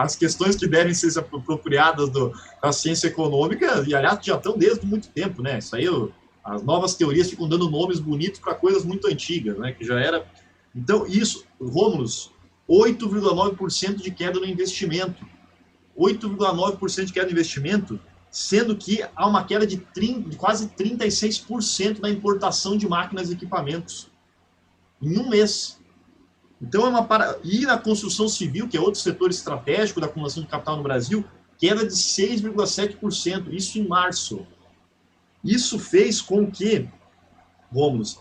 as questões que devem ser apropriadas da ciência econômica, e aliás já estão desde muito tempo, né? Isso aí, as novas teorias ficam dando nomes bonitos para coisas muito antigas, né? Que já era. Então, isso, Rômulos, 8,9% de queda no investimento. 8,9% de queda de investimento, sendo que há uma queda de quase 36% na importação de máquinas e equipamentos em um mês. Então, e na construção civil, que é outro setor estratégico da acumulação de capital no Brasil, queda de 6,7%, isso em março. Isso fez com que, vamos,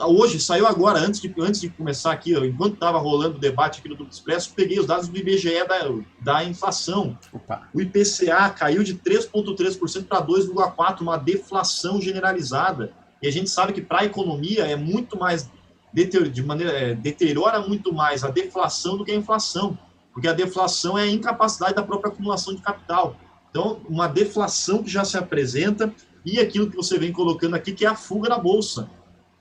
hoje, saiu agora, antes de começar aqui, enquanto estava rolando o debate aqui no Duplo Expresso, peguei os dados do IBGE da inflação. Opa. O IPCA caiu de 3,3% para 2,4%, uma deflação generalizada. E a gente sabe que para a economia é muito mais, deteriora muito mais a deflação do que a inflação, porque a deflação é a incapacidade da própria acumulação de capital. Então, uma deflação que já se apresenta, e aquilo que você vem colocando aqui, que é a fuga da Bolsa.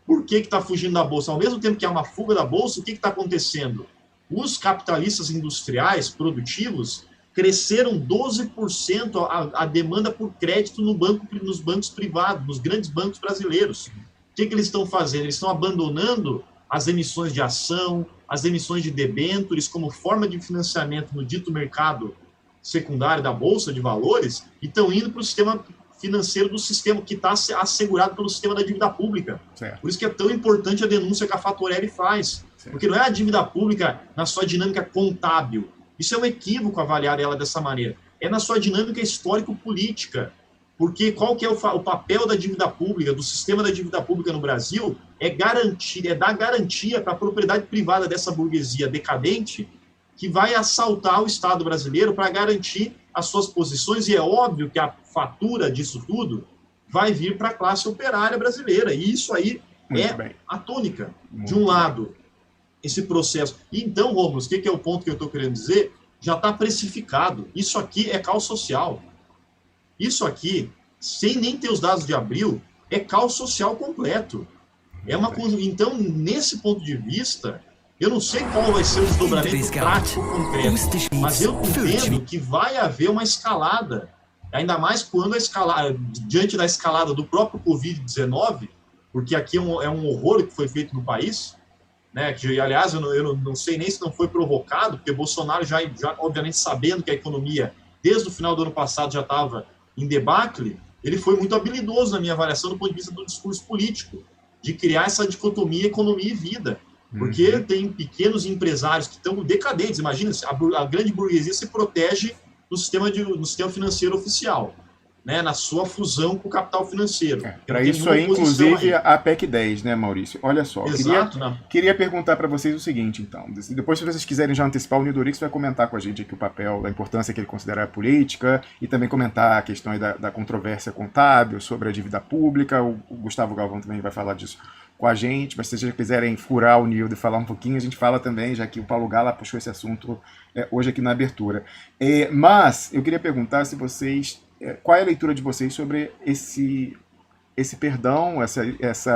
Por que está fugindo da Bolsa? Ao mesmo tempo que há uma fuga da Bolsa, o que está acontecendo? Os capitalistas industriais produtivos cresceram 12% a demanda por crédito nos bancos privados, nos grandes bancos brasileiros. O que eles estão fazendo? Eles estão abandonando as emissões de ação, as emissões de debêntures como forma de financiamento no dito mercado secundário da Bolsa de Valores e estão indo para o sistema financeiro do sistema, que está assegurado pelo sistema da dívida pública. Certo. Por isso que é tão importante a denúncia que a Fatorelli faz. Certo. Porque não é a dívida pública na sua dinâmica contábil. Isso é um equívoco avaliar ela dessa maneira. É na sua dinâmica histórico-política. Porque qual que é o papel da dívida pública, do sistema da dívida pública no Brasil? É dar garantia para a propriedade privada dessa burguesia decadente que vai assaltar o Estado brasileiro para garantir as suas posições, e é óbvio que a fatura disso tudo vai vir para a classe operária brasileira, e isso aí a tônica. De um lado, esse processo. E então, Rômulo, o que é o ponto que eu estou querendo dizer? Já está precificado. Isso aqui é caos social. Isso aqui, sem nem ter os dados de abril, é caos social completo. Então, nesse ponto de vista, eu não sei qual vai ser o desdobramento prático concreto, mas eu entendo que vai haver uma escalada, ainda mais quando diante da escalada do próprio Covid-19, porque aqui é um horror que foi feito no país, né, que, aliás, eu não sei nem se não foi provocado, porque Bolsonaro já obviamente sabendo que a economia, desde o final do ano passado, já estava em debacle, ele foi muito habilidoso na minha avaliação do ponto de vista do discurso político, de criar essa dicotomia economia e vida. Porque tem pequenos empresários que estão decadentes. Imagina, a grande burguesia se protege no sistema financeiro oficial, né, na sua fusão com o capital financeiro. Para isso aí, inclusive, a PEC 10, né, Maurício? Olha só, exato, queria perguntar para vocês o seguinte, então. Depois, se vocês quiserem já antecipar, o Nidorix vai comentar com a gente aqui o papel, a importância que ele considera a política, e também comentar a questão aí da controvérsia contábil sobre a dívida pública. O Gustavo Galvão também vai falar disso com a gente, mas se vocês já quiserem furar o Nildo e falar um pouquinho, a gente fala também, já que o Paulo Gala puxou esse assunto hoje aqui na abertura. Mas eu queria perguntar se vocês... qual é a leitura de vocês sobre esse perdão, esse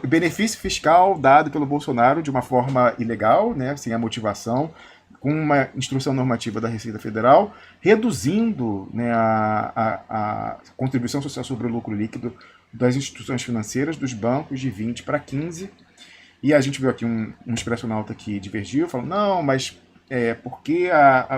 benefício fiscal dado pelo Bolsonaro de uma forma ilegal, né, sem a motivação, com uma instrução normativa da Receita Federal, reduzindo, né, a contribuição social sobre o lucro líquido das instituições financeiras, dos bancos, de 20 para 15. E a gente viu aqui um expressionauta que divergiu, falando, não, mas porque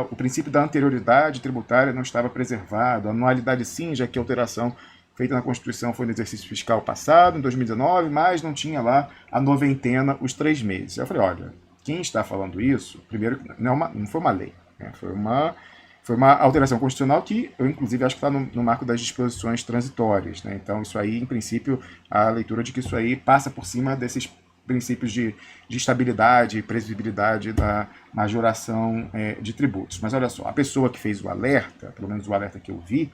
o princípio da anterioridade tributária não estava preservado, a anualidade sim, já que a alteração feita na Constituição foi no exercício fiscal passado, em 2019, mas não tinha lá a noventena, os 3 meses. Eu falei, olha, quem está falando isso, primeiro, não foi uma lei, né, foi uma alteração constitucional que eu, inclusive, acho que está no marco das disposições transitórias, né? Então, isso aí, em princípio, a leitura de que isso aí passa por cima desses princípios de estabilidade e previsibilidade da majoração de tributos. Mas olha só, a pessoa que fez o alerta, pelo menos o alerta que eu vi,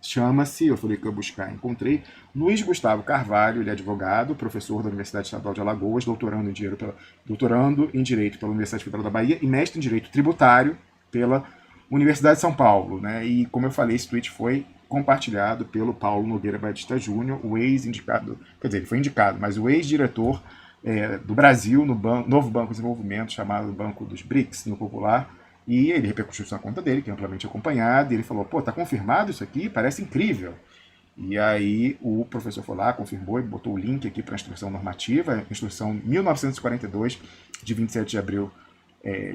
chama-se, eu falei que eu ia buscar, encontrei, Luiz Gustavo Carvalho, ele é advogado, professor da Universidade Estadual de Alagoas, doutorando em Direito pela Universidade Federal da Bahia e mestre em Direito Tributário pela Universidade de São Paulo, né? E como eu falei, esse tweet foi compartilhado pelo Paulo Nogueira Batista Júnior, o ex-indicado, quer dizer, ele foi indicado, mas o ex-diretor do Brasil no novo Banco de Desenvolvimento, chamado Banco dos BRICS, no popular, e ele repercutiu isso na conta dele, que é amplamente acompanhado, e ele falou, pô, tá confirmado isso aqui? Parece incrível. E aí o professor foi lá, confirmou e botou o link aqui para a instrução normativa, instrução 1942, de 27 de abril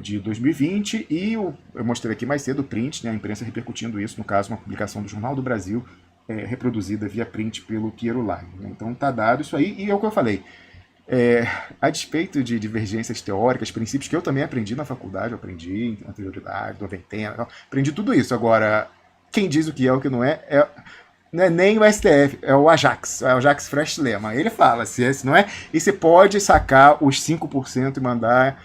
de 2020, e eu mostrei aqui mais cedo o print, né, a imprensa repercutindo isso, no caso, uma publicação do Jornal do Brasil, reproduzida via print pelo Piero Lai. Né? Então tá dado isso aí, e é o que eu falei. A despeito de divergências teóricas, princípios que eu também aprendi na faculdade, eu aprendi anterioridade, noventena, aprendi tudo isso. Agora, quem diz o que é o que não é não é nem o STF, é o Ajax Fresh Lema. Ele fala, se não é, e você pode sacar os 5% e mandar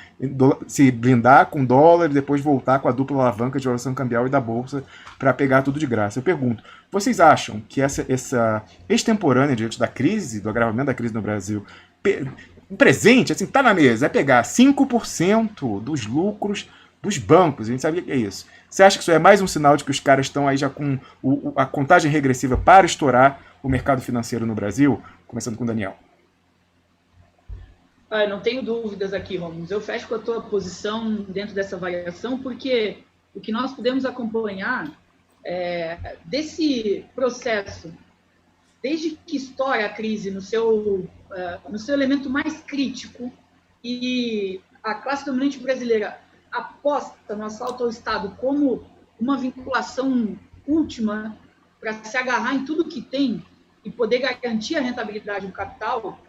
se blindar com dólar e depois voltar com a dupla alavanca de oração cambial e da bolsa para pegar tudo de graça. Eu pergunto, vocês acham que essa extemporânea diante da crise, do agravamento da crise no Brasil, presente, assim, tá na mesa, é pegar 5% dos lucros dos bancos, a gente sabe o que é isso. Você acha que isso é mais um sinal de que os caras estão aí já com a contagem regressiva para estourar o mercado financeiro no Brasil? Começando com o Daniel. Não tenho dúvidas aqui, Romulus. Eu fecho com a tua posição dentro dessa variação, porque o que nós podemos acompanhar desse processo, desde que estoura a crise no seu elemento mais crítico, e a classe dominante brasileira aposta no assalto ao Estado como uma vinculação última para se agarrar em tudo que tem e poder garantir a rentabilidade do capital.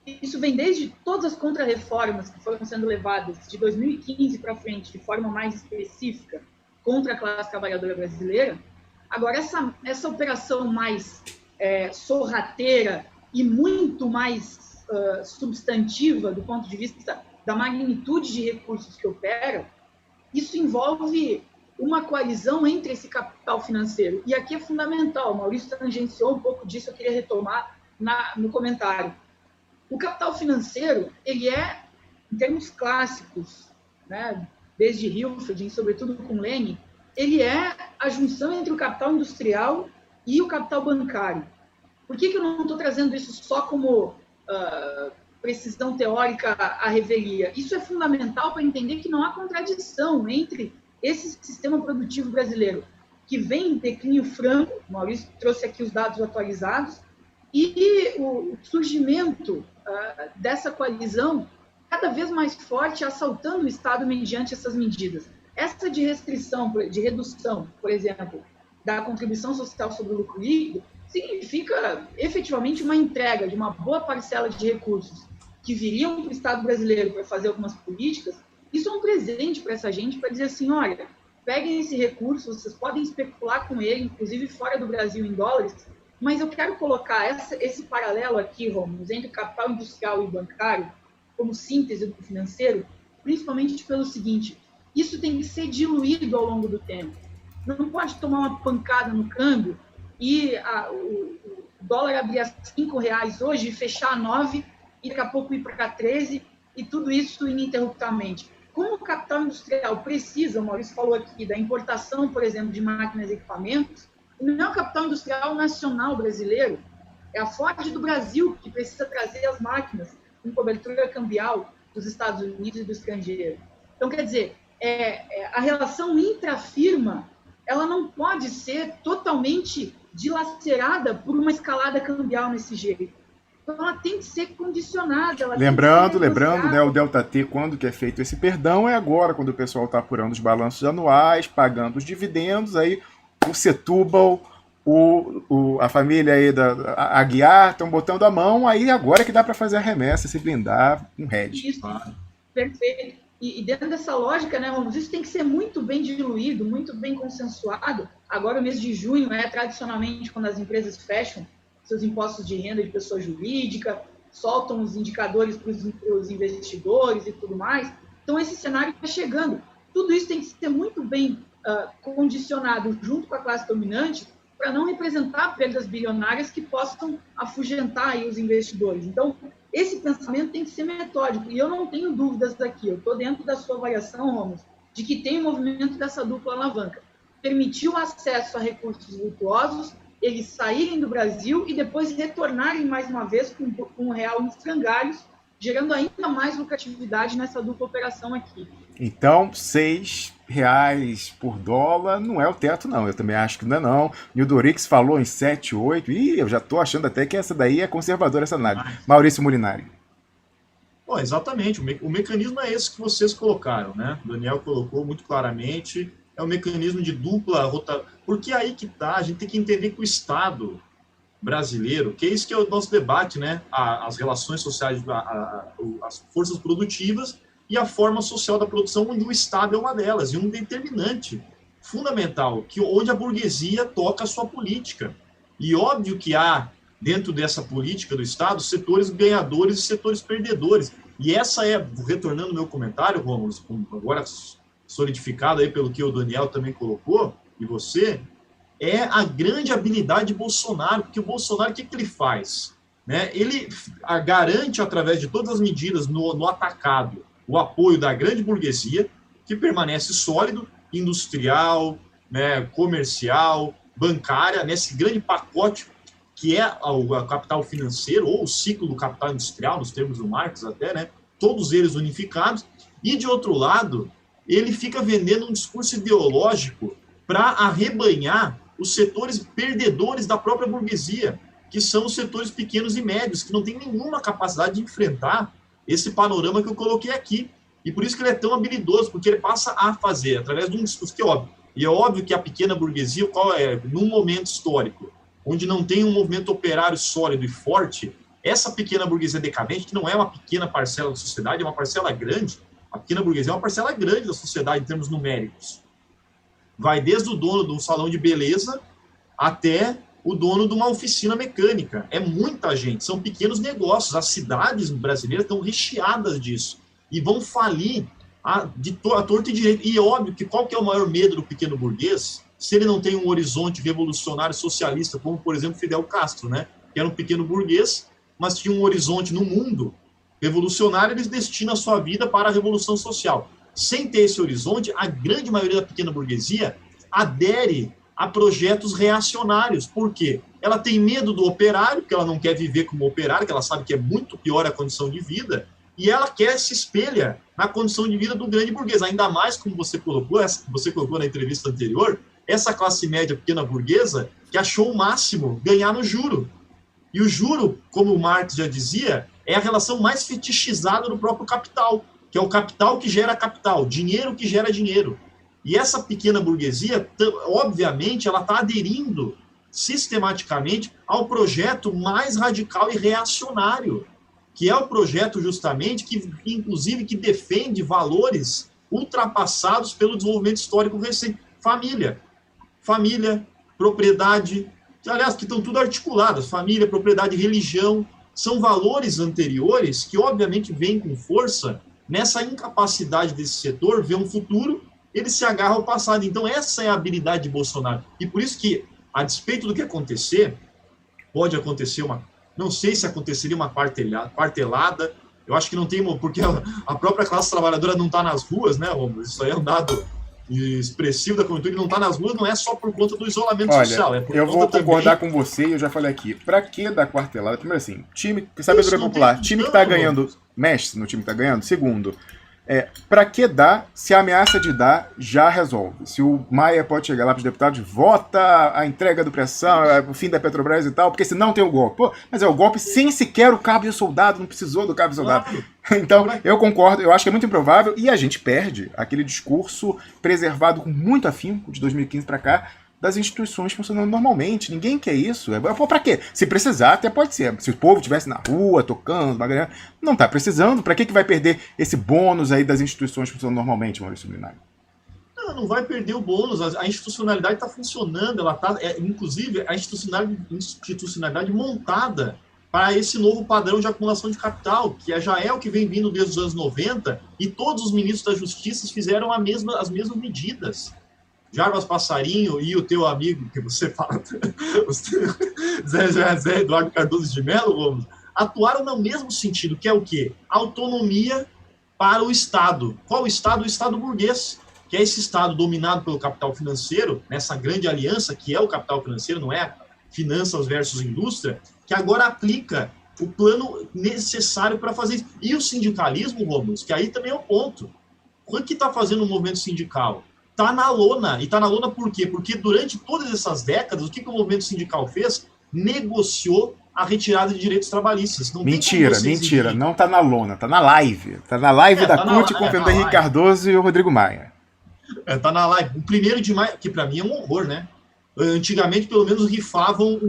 Isso vem desde todas as contrarreformas que foram sendo levadas de 2015 para frente, de forma mais específica, contra a classe trabalhadora brasileira. Agora, essa operação mais sorrateira e muito mais substantiva do ponto de vista da magnitude de recursos que opera, isso envolve uma coalizão entre esse capital financeiro. E aqui é fundamental, o Maurício tangenciou um pouco disso, eu queria retomar no comentário. O capital financeiro, ele em termos clássicos, né, desde Hilford, sobretudo com Lehne, ele é a junção entre o capital industrial e o capital bancário. Por que eu não estou trazendo isso só como precisão teórica à revelia? Isso é fundamental para entender que não há contradição entre esse sistema produtivo brasileiro, que vem em declínio franco, o Maurício trouxe aqui os dados atualizados, e o surgimento dessa coalizão cada vez mais forte, assaltando o Estado mediante essas medidas. Essa de restrição, de redução, por exemplo, da contribuição social sobre o lucro líquido significa efetivamente uma entrega de uma boa parcela de recursos que viriam para o Estado brasileiro para fazer algumas políticas. Isso é um presente para essa gente, para dizer assim, olha, peguem esse recurso, vocês podem especular com ele, inclusive fora do Brasil em dólares, mas eu quero colocar esse paralelo aqui, Rômulo, entre capital industrial e bancário, como síntese do financeiro, principalmente pelo seguinte, isso tem que ser diluído ao longo do tempo. Não pode tomar uma pancada no câmbio e o dólar abrir a R$5 hoje e fechar a 9 e daqui a pouco ir para 13 e tudo isso ininterruptamente. Como o capital industrial precisa, o Maurício falou aqui, da importação, por exemplo, de máquinas e equipamentos, não é o capital industrial nacional brasileiro, é a Ford do Brasil que precisa trazer as máquinas com cobertura cambial dos Estados Unidos e do estrangeiro. Então, quer dizer, a relação intrafirma, ela não pode ser totalmente dilacerada por uma escalada cambial nesse jeito. Então, ela tem que ser condicionada. Lembrando, né, o Delta-T, quando que é feito esse perdão, é agora, quando o pessoal está apurando os balanços anuais, pagando os dividendos, aí o Setúbal, a família aí da Aguiar estão botando a mão, aí agora que dá para fazer a remessa, se blindar um hedge. Isso, perfeito. E dentro dessa lógica, né, Ramos, isso tem que ser muito bem diluído, muito bem consensuado. Agora, o mês de junho é tradicionalmente quando as empresas fecham seus impostos de renda de pessoa jurídica, soltam os indicadores para os investidores e tudo mais. Então, esse cenário está chegando. Tudo isso tem que ser muito bem condicionado junto com a classe dominante para não representar perdas bilionárias que possam afugentar aí os investidores. Então, esse pensamento tem que ser metódico. E eu não tenho dúvidas daqui. Eu estou dentro da sua avaliação, Ramos, de que tem um movimento dessa dupla alavanca. Permitir o acesso a recursos virtuosos, eles saírem do Brasil e depois retornarem mais uma vez com o real em frangalhos, gerando ainda mais lucratividade nessa dupla operação aqui. Então, R$6 por dólar não é o teto, não. Eu também acho que não é, não. O Dorix falou em 7, 8. E eu já estou achando até que essa daí é conservadora, essa análise. Maurício Molinari. Bom, exatamente. O mecanismo é esse que vocês colocaram, né? O Daniel colocou muito claramente. É um mecanismo de dupla rotação. Porque aí que tá, a gente tem que entender que o Estado brasileiro, que é isso que é o nosso debate, né? As relações sociais, as forças produtivas e a forma social da produção, onde o Estado é uma delas, e um determinante fundamental, onde a burguesia toca a sua política. E óbvio que há, dentro dessa política do Estado, setores ganhadores e setores perdedores. E essa é, retornando ao meu comentário, Rômulo, agora solidificado aí pelo que o Daniel também colocou, e você, é a grande habilidade de Bolsonaro, porque o Bolsonaro, o que ele faz? Né? Ele garante, através de todas as medidas no atacado, o apoio da grande burguesia, que permanece sólido, industrial, né, comercial, bancária, nesse grande pacote que é o capital financeiro, ou o ciclo do capital industrial, nos termos do Marx até, né, todos eles unificados, e de outro lado, ele fica vendendo um discurso ideológico para arrebanhar os setores perdedores da própria burguesia, que são os setores pequenos e médios, que não têm nenhuma capacidade de enfrentar esse panorama que eu coloquei aqui. E por isso que ele é tão habilidoso, porque ele passa a fazer, através de um discurso que é óbvio. E é óbvio que a pequena burguesia, num momento histórico, onde não tem um movimento operário sólido e forte, essa pequena burguesia decadente, que não é uma pequena parcela da sociedade, é uma parcela grande. A pequena burguesia é uma parcela grande da sociedade em termos numéricos. Vai desde o dono de um salão de beleza até o dono de uma oficina mecânica. É muita gente, são pequenos negócios. As cidades brasileiras estão recheadas disso. E vão falir a torta e direito. E é óbvio que qual que é o maior medo do pequeno burguês? Se ele não tem um horizonte revolucionário socialista, como, por exemplo, Fidel Castro, né? Que era um pequeno burguês, mas tinha um horizonte no mundo revolucionário, eles destinam a sua vida para a revolução social. Sem ter esse horizonte, a grande maioria da pequena burguesia adere a projetos reacionários. Por quê? Ela tem medo do operário, porque ela não quer viver como operário, que ela sabe que é muito pior a condição de vida, e ela se espelha na condição de vida do grande burguês. Ainda mais, como você colocou na entrevista anterior, essa classe média pequena burguesa que achou o máximo ganhar no juro. E o juro, como o Marx já dizia, é a relação mais fetichizada do próprio capital, que é o capital que gera capital, dinheiro que gera dinheiro. E essa pequena burguesia, obviamente, ela está aderindo sistematicamente ao projeto mais radical e reacionário, que é o projeto justamente que, inclusive, que defende valores ultrapassados pelo desenvolvimento histórico recente. Família, propriedade, aliás, que estão tudo articuladas, família, propriedade, religião, são valores anteriores que, obviamente, vêm com força nessa incapacidade desse setor ver um futuro, ele se agarra ao passado. Então, essa é a habilidade de Bolsonaro. E por isso que, a despeito do que acontecer, pode acontecer não sei se aconteceria uma quartelada, eu acho que não tem, porque a própria classe trabalhadora não está nas ruas, né, Romulo? Isso aí é um dado expressivo da conjuntura, não está nas ruas, não é só por conta do isolamento social. Eu vou concordar com você, eu já falei aqui. Pra que dar quartelada? Primeiro assim, time, sabedoria popular, time que tá ganhando, mexe no time que tá ganhando. Segundo, pra que dar, se a ameaça de dar já resolve. Se o Maia pode chegar lá pros deputados, vota a entrega do pressão, o fim da Petrobras e tal, porque senão tem o golpe. Pô, mas é o golpe sem sequer o cabo e o soldado, não precisou do cabo e o soldado. Claro. Então, eu concordo, eu acho que é muito improvável, e a gente perde aquele discurso preservado com muito afinco, de 2015 pra cá, das instituições funcionando normalmente. Ninguém quer isso. Pô, pra quê? Se precisar, até pode ser. Se o povo estivesse na rua, tocando, bagulho, não tá precisando. Pra que vai perder esse bônus aí das instituições funcionando normalmente, Maurício Linhares? Não vai perder o bônus. A institucionalidade está funcionando. Ela tá, inclusive, a institucionalidade montada para esse novo padrão de acumulação de capital, que já é o que vem vindo desde os anos 90, e todos os ministros da Justiça fizeram as mesmas medidas. Jarbas Passarinho e o teu amigo, que você fala, Zé Eduardo Cardoso de Mello, atuaram no mesmo sentido, que é o quê? Autonomia para o Estado. Qual o Estado? O Estado burguês, que é esse Estado dominado pelo capital financeiro, nessa grande aliança que é o capital financeiro, não é finanças versus indústria, que agora aplica o plano necessário para fazer isso. E o sindicalismo, Rômulo, que aí também é o ponto. O que está fazendo o movimento sindical? Está na lona. E está na lona por quê? Porque durante todas essas décadas, o que o movimento sindical fez? Negociou a retirada de direitos trabalhistas. Mentira. Não está na lona, está na live. Está na live da CUT com o Fernando Henrique Cardoso e o Rodrigo Maia. Está na live. O 1º de maio, que para mim é um horror, né? Antigamente, pelo menos, rifavam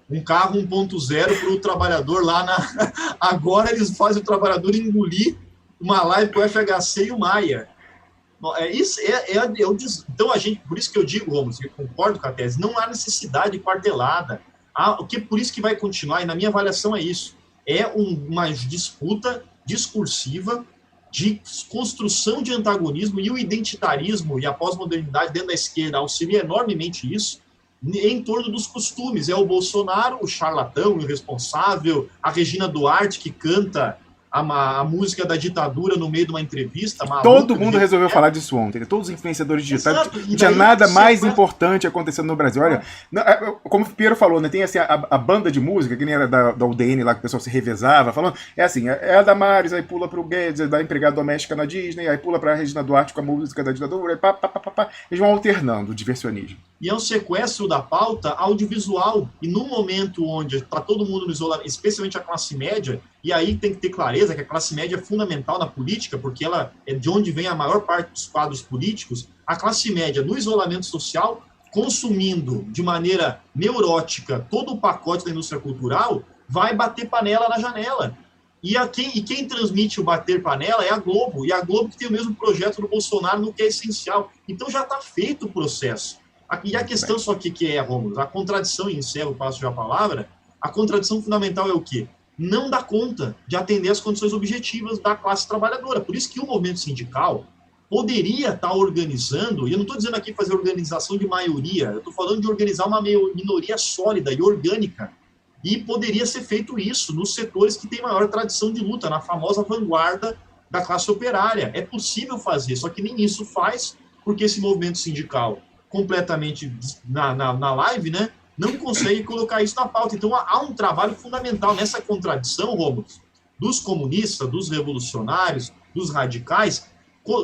um carro 1.0 para o trabalhador lá na... Agora eles fazem o trabalhador engolir uma live com o FHC e o Maia. Então, por isso que eu digo, Romulo, eu concordo com a tese, não há necessidade de quartelada. Por isso que vai continuar, e na minha avaliação é isso, é uma disputa discursiva de construção de antagonismo, e o identitarismo e a pós-modernidade dentro da esquerda auxilia enormemente isso, em torno dos costumes. É o Bolsonaro, o charlatão, o irresponsável, a Regina Duarte, que canta a música da ditadura no meio de uma entrevista. Todo mundo resolveu falar disso ontem. Todos os influenciadores digitais. Não tinha nada mais importante acontecendo no Brasil. Olha, como o Piero falou, né, tem assim, a banda de música, que nem era da UDN lá, que o pessoal se revezava, falando. É assim, é a Damares, aí pula pro Guedes, da empregada doméstica na Disney, aí pula pra Regina Duarte com a música da ditadura, aí eles vão alternando o diversionismo. E é um sequestro da pauta audiovisual. E no momento onde está todo mundo no isolamento, especialmente a classe média, e aí tem que ter clareza que a classe média é fundamental na política, porque ela é de onde vem a maior parte dos quadros políticos, a classe média no isolamento social, consumindo de maneira neurótica todo o pacote da indústria cultural, vai bater panela na janela. E quem transmite o bater panela é a Globo, e a Globo que tem o mesmo projeto do Bolsonaro no que é essencial. Então já está feito o processo. E a questão só que é, Rômulo, a contradição, e encerro, passo já a palavra, a contradição fundamental é o quê? Não dá conta de atender as condições objetivas da classe trabalhadora. Por isso que o movimento sindical poderia estar organizando, e eu não estou dizendo aqui fazer organização de maioria, eu estou falando de organizar uma minoria sólida e orgânica, e poderia ser feito isso nos setores que têm maior tradição de luta, na famosa vanguarda da classe operária. É possível fazer, só que nem isso faz, porque esse movimento sindical completamente na live, né, não consegue colocar isso na pauta. Então, há um trabalho fundamental nessa contradição, Rômulo, dos comunistas, dos revolucionários, dos radicais,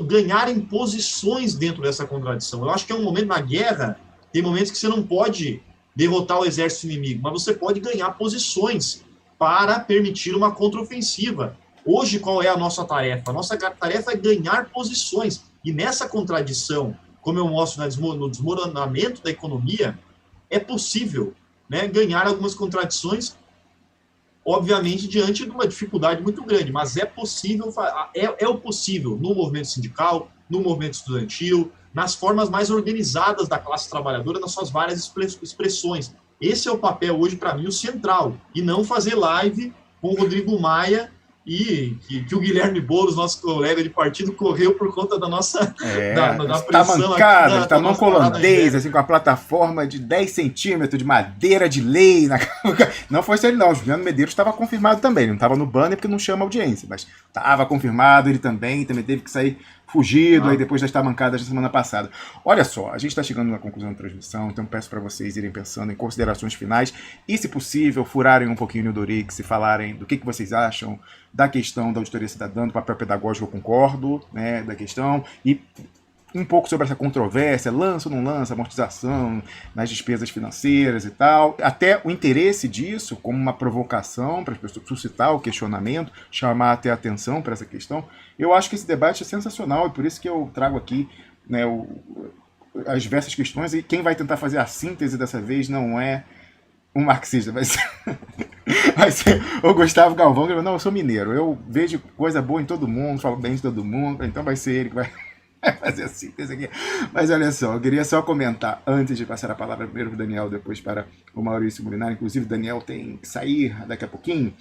ganharem posições dentro dessa contradição. Eu acho que é um momento na guerra, tem momentos que você não pode derrotar o exército inimigo, mas você pode ganhar posições para permitir uma contraofensiva. Hoje, qual é a nossa tarefa? A nossa tarefa é ganhar posições. E nessa contradição como eu mostro no desmoronamento da economia, é possível, né, ganhar algumas contradições, obviamente, diante de uma dificuldade muito grande, mas é possível, é o possível no movimento sindical, no movimento estudantil, nas formas mais organizadas da classe trabalhadora, nas suas várias expressões. Esse é o papel hoje, para mim, o central, e não fazer live com o Rodrigo Maia e que o Guilherme Boulos, nosso colega de partido, correu por conta da nossa da pressão mancada, aqui, tá mancando holandês, assim, com a plataforma de 10 centímetros de madeira de lei. Não foi só ele não, o Juliano Medeiros estava confirmado também, não estava no banner porque não chama audiência, mas estava confirmado, ele também teve que sair fugido, aí depois das tamancadas da semana passada. Olha só, a gente está chegando na conclusão da transmissão, então peço para vocês irem pensando em considerações finais e, se possível, furarem um pouquinho no Dorix e falarem do que vocês acham da questão da auditoria cidadã, do papel pedagógico, eu concordo, né, da questão, e um pouco sobre essa controvérsia, lança ou não lança, amortização nas despesas financeiras e tal, até o interesse disso como uma provocação para as pessoas, suscitar o questionamento, chamar até a atenção para essa questão. Eu acho que esse debate é sensacional e por isso que eu trago aqui, né, as diversas questões, e quem vai tentar fazer a síntese dessa vez não é um marxista, vai ser o Gustavo Galvão, que falou, não, eu sou mineiro, eu vejo coisa boa em todo mundo, falo bem de todo mundo, então vai ser ele que vai fazer a síntese aqui. Mas olha só, eu queria só comentar, antes de passar a palavra primeiro para o Daniel, depois para o Maurício Molinari, inclusive o Daniel tem que sair daqui a pouquinho,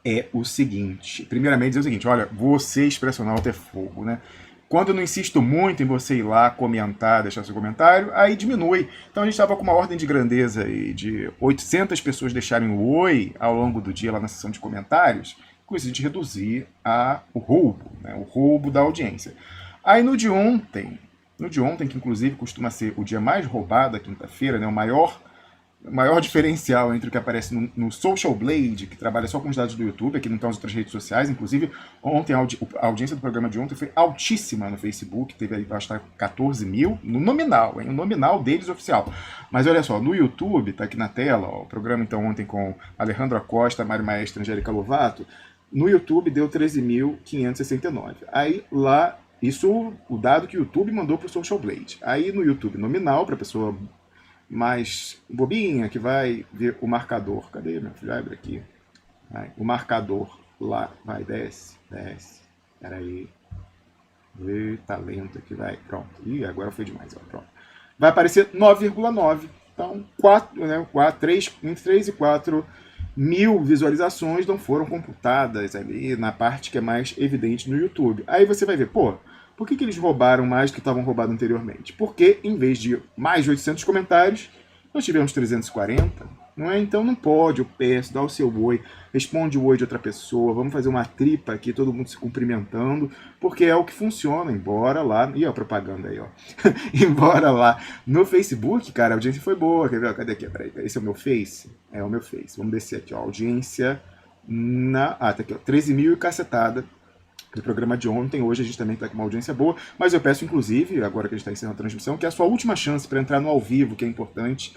é o seguinte, primeiramente dizer o seguinte, olha, você expressional ter fogo, né? Quando eu não insisto muito em você ir lá comentar, deixar seu comentário, aí diminui. Então a gente estava com uma ordem de grandeza aí de 800 pessoas deixarem o oi ao longo do dia lá na sessão de comentários, com isso a gente reduzir o roubo, né? O roubo da audiência. Aí no de ontem, que inclusive costuma ser o dia mais roubado da quinta-feira, né, o maior diferencial entre o que aparece no Social Blade, que trabalha só com os dados do YouTube, aqui não estão as outras redes sociais, inclusive ontem a audiência do programa de ontem foi altíssima no Facebook, teve aí, acho que 14 mil, no nominal, hein, o nominal deles oficial. Mas olha só, no YouTube, tá aqui na tela, ó, o programa então ontem com Alejandro Acosta, Mário Maestra, Angélica Lovato, no YouTube deu 13.569. Aí lá, isso o dado que o YouTube mandou para o Social Blade. Aí no YouTube nominal, para a pessoa mais bobinha, que vai ver o marcador. Cadê, meu filho? Abre aqui. Vai, o marcador lá. Vai, desce. Peraí. Tá lento aqui, vai. Pronto. Ih, agora foi demais. Ó, pronto. Vai aparecer 9,9. Então, 3 e 4 mil visualizações não foram computadas ali na parte que é mais evidente no YouTube. Aí você vai ver, pô, por que eles roubaram mais do que estavam roubados anteriormente? Porque, em vez de mais de 800 comentários, nós tivemos 340. Não é? Então não pode, eu peço, dá o seu oi, responde o oi de outra pessoa, vamos fazer uma tripa aqui, todo mundo se cumprimentando, porque é o que funciona, embora lá... Ih, ó, a propaganda aí, ó. Embora lá no Facebook, cara, a audiência foi boa. Quer ver? Cadê aqui? Peraí, esse é o meu Face? É o meu Face. Vamos descer aqui, ó. Audiência tá aqui, ó. 13 mil e cacetada. Do programa de ontem, hoje a gente também está com uma audiência boa, mas eu peço, inclusive, agora que a gente está encerrando a transmissão, que é a sua última chance para entrar no ao vivo, que é importante,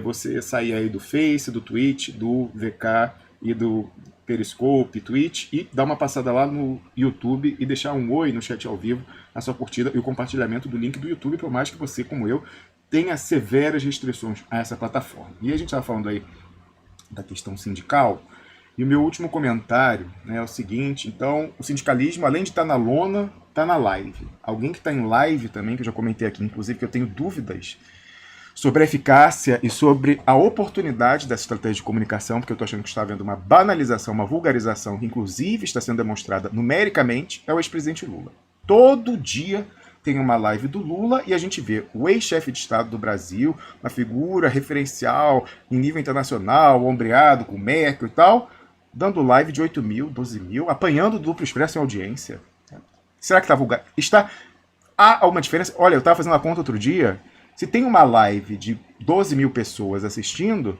você sair aí do Face, do Twitch, do VK e do Periscope, Twitch, e dar uma passada lá no YouTube e deixar um oi no chat ao vivo, a sua curtida e o compartilhamento do link do YouTube, por mais que você, como eu, tenha severas restrições a essa plataforma. E a gente estava falando aí da questão sindical. E o meu último comentário, né, é o seguinte, então, o sindicalismo, além de estar na lona, está na live. Alguém que está em live também, que eu já comentei aqui, inclusive, que eu tenho dúvidas sobre a eficácia e sobre a oportunidade dessa estratégia de comunicação, porque eu estou achando que está havendo uma banalização, uma vulgarização, que inclusive está sendo demonstrada numericamente, é o ex-presidente Lula. Todo dia tem uma live do Lula e a gente vê o ex-chefe de Estado do Brasil, uma figura referencial em nível internacional, ombreado com o Merkel e tal, dando live de 8 mil, 12 mil, apanhando o Duplo Expresso em audiência. Será que está vulgar? Há alguma diferença? Olha, eu estava fazendo a conta outro dia, se tem uma live de 12 mil pessoas assistindo,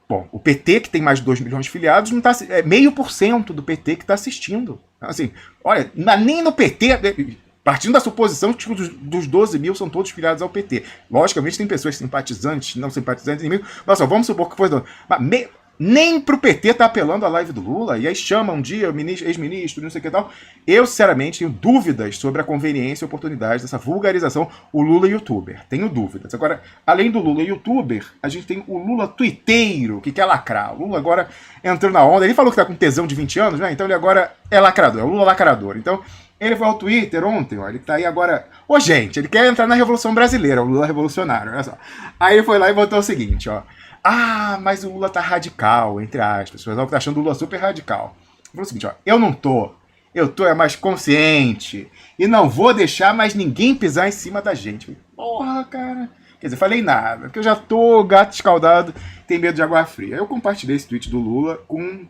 bom, o PT, que tem mais de 2 milhões de filiados, não tá, é 0,5% do PT que está assistindo. Assim, olha, nem no PT... Partindo da suposição que dos 12 mil são todos filiados ao PT. Logicamente tem pessoas simpatizantes, não simpatizantes, inimigos. Mas só, vamos supor que foi... Mas Nem pro PT tá apelando a live do Lula, e aí chama um dia o ex-ministro, não sei o que e tal. Eu, sinceramente, tenho dúvidas sobre a conveniência e oportunidade dessa vulgarização, o Lula youtuber. Tenho dúvidas. Agora, além do Lula youtuber, a gente tem o Lula tuiteiro, que quer lacrar. O Lula agora entrou na onda. Ele falou que tá com tesão de 20 anos, né? Então ele agora é lacrador, é o Lula lacrador. Então, ele foi ao Twitter ontem, ó, ele tá aí agora... Ô, gente, ele quer entrar na Revolução Brasileira, o Lula revolucionário, olha só. Aí ele foi lá e botou o seguinte, ó. Ah, mas o Lula tá radical, entre aspas. O pessoal tá achando o Lula super radical. Ele falou o seguinte, ó. Eu não tô. Eu tô mais consciente. E não vou deixar mais ninguém pisar em cima da gente. Falei, porra, cara. Quer dizer, falei nada. Porque eu já tô gato escaldado, tem medo de água fria. Eu compartilhei esse tweet do Lula com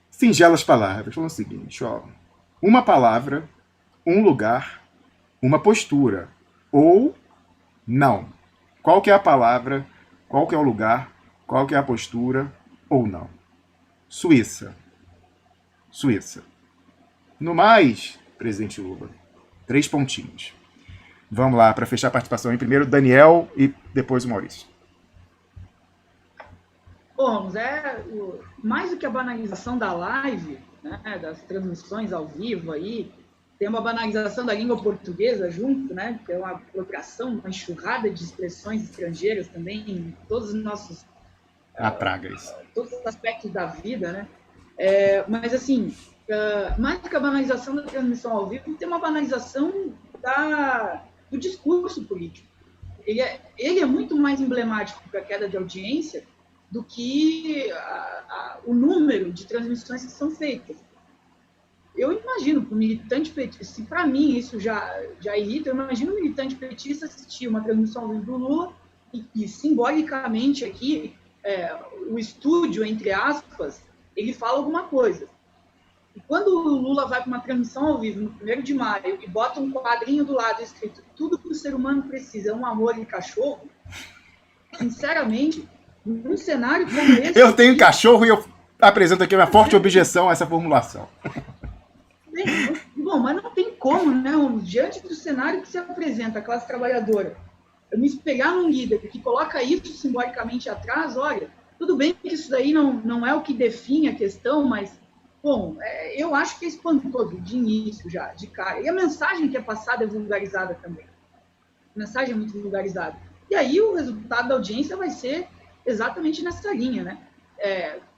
singelas palavras. Falando o seguinte, ó. Uma palavra, um lugar, uma postura. Ou não. Qual que é a palavra? Qual que é o lugar? Qual que é a postura ou não? Suíça. Suíça. No mais, presidente Lula, 3 pontinhos. Vamos lá, para fechar a participação em primeiro, Daniel e depois o Maurício. Bom, mais do que a banalização da live, né, das transmissões ao vivo aí, tem uma banalização da língua portuguesa junto, né, que é uma apropriação, uma enxurrada de expressões estrangeiras também em todos os nossos... praga isso. Todos os aspectos da vida, né? Mas, assim, mais do que a banalização da transmissão ao vivo, tem uma banalização do discurso político. Ele é muito mais emblemático para a queda de audiência do que o número de transmissões que são feitas. Eu imagino que o militante petista, se para mim isso já irrita, eu imagino o militante petista assistir uma transmissão ao vivo do Lula e simbolicamente aqui, o estúdio, entre aspas, ele fala alguma coisa. E quando o Lula vai para uma transmissão ao vivo, no 1º de maio, e bota um quadrinho do lado escrito tudo que o ser humano precisa é um amor e cachorro, sinceramente, num cenário como esse... Eu tenho cachorro e eu apresento aqui uma forte objeção a essa formulação. Bom, mas não tem como, né, diante do cenário que se apresenta a classe trabalhadora, eu me espelhar num líder que coloca isso simbolicamente atrás, olha, tudo bem que isso daí não é o que define a questão, mas, bom, eu acho que é espantoso de início já, de cara. E a mensagem que é passada é vulgarizada também. A mensagem é muito vulgarizada. E aí o resultado da audiência vai ser exatamente nessa linha, né?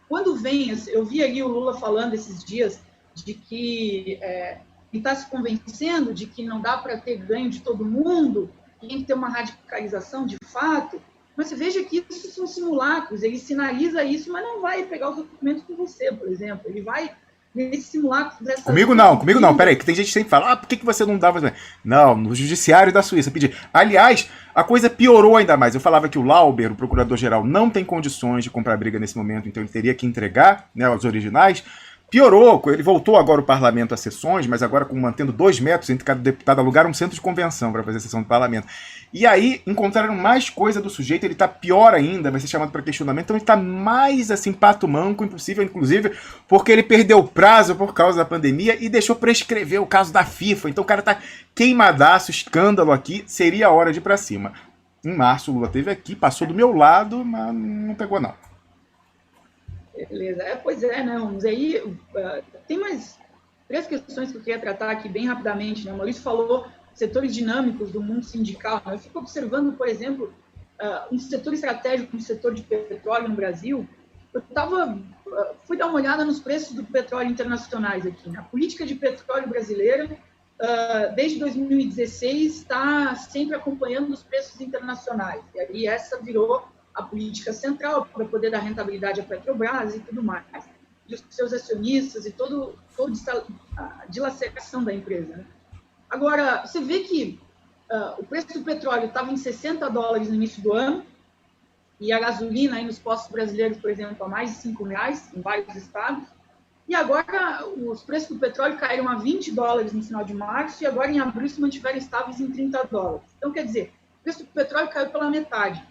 Quando vem, eu vi ali o Lula falando esses dias de que ele está se convencendo de que não dá para ter ganho de todo mundo, tem que ter uma radicalização de fato, mas você veja que isso são simulacros, ele sinaliza isso, mas não vai pegar os documentos com você, por exemplo, ele vai nesse simulacro dessa... Comigo não, peraí, que tem gente que sempre fala, por que você não dava... Não, no judiciário da Suíça, pedi. Aliás, a coisa piorou ainda mais, eu falava que o Lauber, o procurador-geral, não tem condições de comprar briga nesse momento, então ele teria que entregar, né, os originais. Piorou, ele voltou agora o parlamento a sessões, mas agora mantendo 2 metros entre cada deputado, alugaram um centro de convenção para fazer a sessão do parlamento. E aí encontraram mais coisa do sujeito, ele está pior ainda, vai ser chamado para questionamento, então ele está mais assim, pato manco, impossível, inclusive, porque ele perdeu o prazo por causa da pandemia e deixou prescrever o caso da FIFA. Então o cara está queimadaço, escândalo aqui, seria a hora de ir para cima. Em março o Lula esteve aqui, passou do meu lado, mas não pegou não. Beleza. Pois é, né, Ramos? Aí tem mais 3 questões que eu queria tratar aqui bem rapidamente, né? O Maurício falou setores dinâmicos do mundo sindical. Eu fico observando, por exemplo, um setor estratégico como o setor de petróleo no Brasil. Eu fui dar uma olhada nos preços do petróleo internacionais aqui. Né? A política de petróleo brasileira, desde 2016, está sempre acompanhando os preços internacionais. E aí essa virou a política central para poder dar rentabilidade à Petrobras e tudo mais, e os seus acionistas e toda a dilaceração da empresa. Né? Agora, você vê que o preço do petróleo estava em $60 no início do ano, e a gasolina aí nos postos brasileiros, por exemplo, a mais de R$5 em vários estados, e agora os preços do petróleo caíram a $20 no final de março, e agora em abril se mantiveram estáveis em $30. Então, quer dizer, o preço do petróleo caiu pela metade.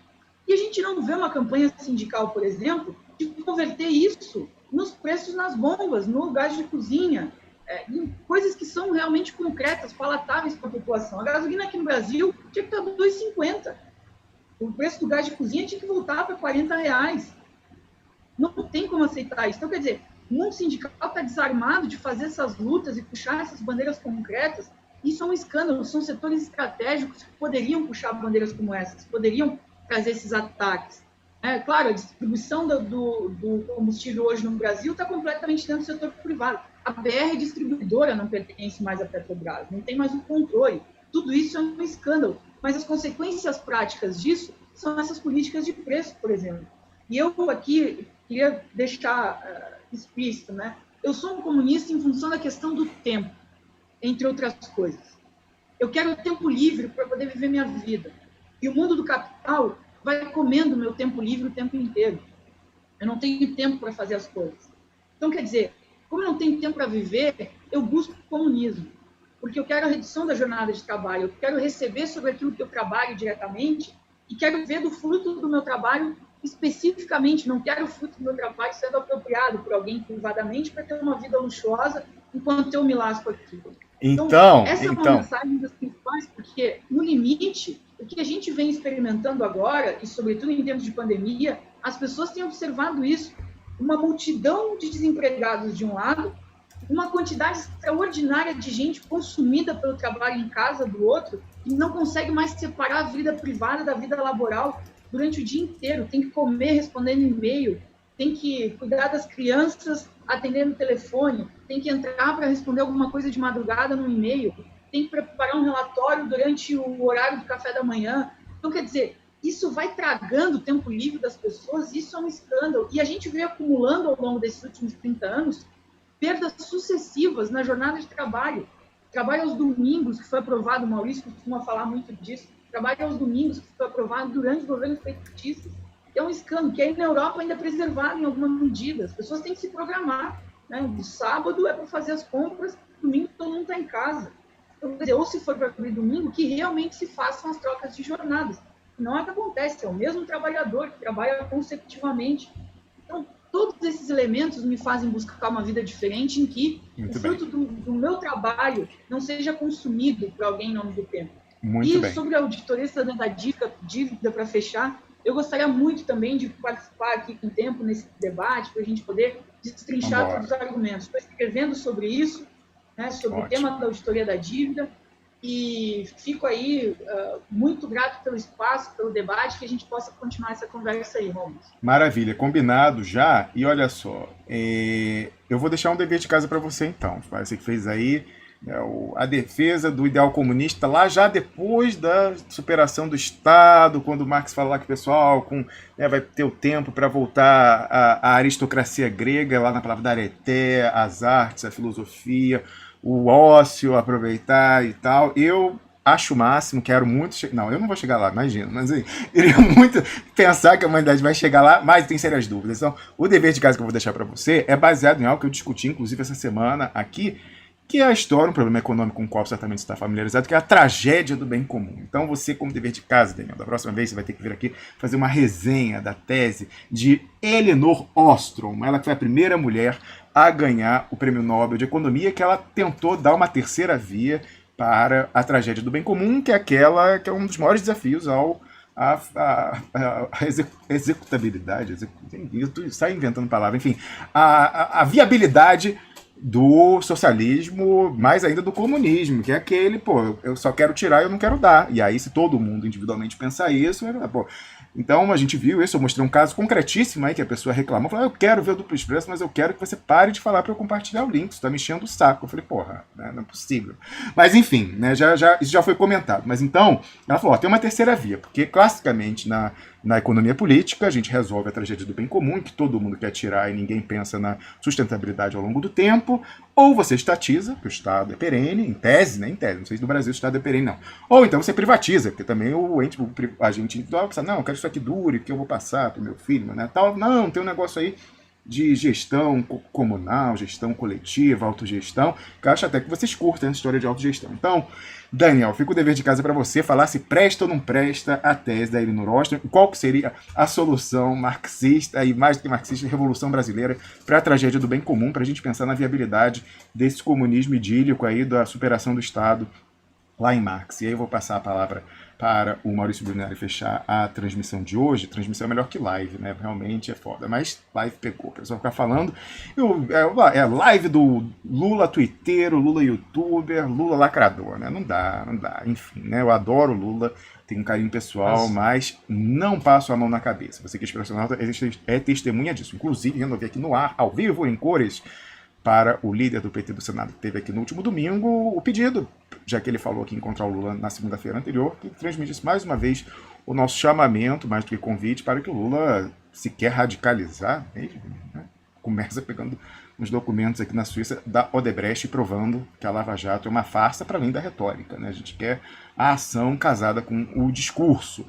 E a gente não vê uma campanha sindical, por exemplo, de converter isso nos preços nas bombas, no gás de cozinha, em coisas que são realmente concretas, palatáveis para a população. A gasolina aqui no Brasil tinha que estar R$2,50. O preço do gás de cozinha tinha que voltar para R$40. Não tem como aceitar isso. Então, quer dizer, o mundo sindical está desarmado de fazer essas lutas e puxar essas bandeiras concretas. Isso é um escândalo. São setores estratégicos que poderiam puxar bandeiras como essas, poderiam trazer esses ataques. Claro, a distribuição do combustível hoje no Brasil está completamente dentro do setor privado. A BR distribuidora não pertence mais à Petrobras, não tem mais o controle. Tudo isso é um escândalo. Mas as consequências práticas disso são essas políticas de preço, por exemplo. E eu aqui queria deixar explícito, né? Eu sou um comunista em função da questão do tempo, entre outras coisas. Eu quero tempo livre para poder viver minha vida. E o mundo do capital vai comendo meu tempo livre o tempo inteiro. Eu não tenho tempo para fazer as coisas. Então, quer dizer, como eu não tenho tempo para viver, eu busco o comunismo. Porque eu quero a redução da jornada de trabalho, eu quero receber sobre aquilo que eu trabalho diretamente e quero ver do fruto do meu trabalho especificamente, não quero o fruto do meu trabalho sendo apropriado por alguém privadamente para ter uma vida luxuosa enquanto eu me lasco aqui. Então, essa é uma mensagem das principais, porque, no limite, o que a gente vem experimentando agora, e sobretudo em tempos de pandemia, as pessoas têm observado isso. Uma multidão de desempregados de um lado, uma quantidade extraordinária de gente consumida pelo trabalho em casa do outro, e não consegue mais separar a vida privada da vida laboral durante o dia inteiro. Tem que comer respondendo e-mail, tem que cuidar das crianças atendendo o telefone, tem que entrar para responder alguma coisa de madrugada no e-mail, tem que preparar um relatório durante o horário do café da manhã. Então, quer dizer, isso vai tragando o tempo livre das pessoas, isso é um escândalo. E a gente veio acumulando ao longo desses últimos 30 anos perdas sucessivas na jornada de trabalho. Trabalho aos domingos, que foi aprovado, o Maurício costuma falar muito disso, trabalho aos domingos, que foi aprovado durante os governos petistas. É um escândalo, que aí na Europa ainda é preservado em alguma medida. As pessoas têm que se programar. Né? O sábado é para fazer as compras, domingo todo mundo está em casa. Então, quer dizer, ou se for para abrir domingo, que realmente se façam as trocas de jornadas. Não é o que acontece, é o mesmo trabalhador que trabalha consecutivamente. Então, todos esses elementos me fazem buscar uma vida diferente em que o fruto do meu trabalho não seja consumido por alguém em nome do tempo. Sobre a auditoria cidadã da dívida para fechar, eu gostaria muito também de participar aqui com o tempo nesse debate, para a gente poder destrinchar todos os argumentos. Estou escrevendo sobre isso, né, sobre o tema da auditoria da dívida, e fico aí muito grato pelo espaço, pelo debate, que a gente possa continuar essa conversa aí, Romulo. Maravilha, combinado já. E olha só, eu vou deixar um dever de casa para você então. Você que fez aí a defesa do ideal comunista lá já depois da superação do Estado, quando Marx fala lá que o pessoal vai ter o tempo para voltar à aristocracia grega, lá na palavra da areté, as artes, a filosofia, o ócio, aproveitar e tal. Eu acho o máximo, quero muito... Não, eu não vou chegar lá, imagina, mas eu queria muito pensar que a humanidade vai chegar lá, mas tem sérias dúvidas. Então, o dever de casa que eu vou deixar para você é baseado em algo que eu discuti, inclusive, essa semana aqui, que é a história, um problema econômico com o qual certamente você está familiarizado, que é a tragédia do bem comum. Então você, como dever de casa, Daniel, da próxima vez você vai ter que vir aqui fazer uma resenha da tese de Elinor Ostrom, ela que foi a primeira mulher a ganhar o Prêmio Nobel de Economia, que ela tentou dar uma terceira via para a tragédia do bem comum, que é aquela que é um dos maiores desafios a executabilidade, eu saio inventando palavra, enfim, a viabilidade do socialismo, mais ainda do comunismo, que é aquele, eu só quero tirar e eu não quero dar. E aí, se todo mundo individualmente pensar isso, então a gente viu isso, eu mostrei um caso concretíssimo aí que a pessoa reclamou, falou, eu quero ver o Duplo Expresso, mas eu quero que você pare de falar para eu compartilhar o link, isso tá me enchendo o saco. Eu falei, né, não é possível. Mas enfim, né, isso já foi comentado. Mas então, ela falou, tem uma terceira via, porque classicamente na economia política, a gente resolve a tragédia do bem comum, que todo mundo quer tirar e ninguém pensa na sustentabilidade ao longo do tempo, ou você estatiza, que o Estado é perene, em tese, né? Em tese, não sei se no Brasil o Estado é perene, não. Ou então você privatiza, porque também a gente individual pensa, não, eu quero que isso aqui dure, que eu vou passar para o meu filho, né? Tal. Não, tem um negócio aí de gestão comunal, gestão coletiva, autogestão, que eu acho até que vocês curtem a história de autogestão. Então, Daniel, fica o dever de casa para você falar se presta ou não presta a tese da Elinor Ostrom, qual que seria a solução marxista e mais do que marxista, revolução brasileira para a tragédia do bem comum, para a gente pensar na viabilidade desse comunismo idílico aí da superação do Estado lá em Marx. E aí eu vou passar a palavra para o Maurício Molinari fechar a transmissão de hoje. Transmissão é melhor que live, né? Realmente é foda. Mas live pegou. O pessoal fica falando. É live do Lula twitteiro, Lula youtuber, Lula lacrador, né? Não dá. Enfim, né? Eu adoro o Lula, tenho um carinho pessoal, mas não passo a mão na cabeça. Você que é expressional é testemunha disso. Inclusive, renovei aqui no ar, ao vivo, em cores, para o líder do PT do Senado, que teve aqui no último domingo, o pedido, já que ele falou que ia encontrar o Lula na segunda-feira anterior, que transmitisse mais uma vez o nosso chamamento, mais do que convite, para que o Lula se quer radicalizar, mesmo, né? Começa pegando uns documentos aqui na Suíça da Odebrecht, provando que a Lava Jato é uma farsa para além da retórica, né? A gente quer a ação casada com o discurso.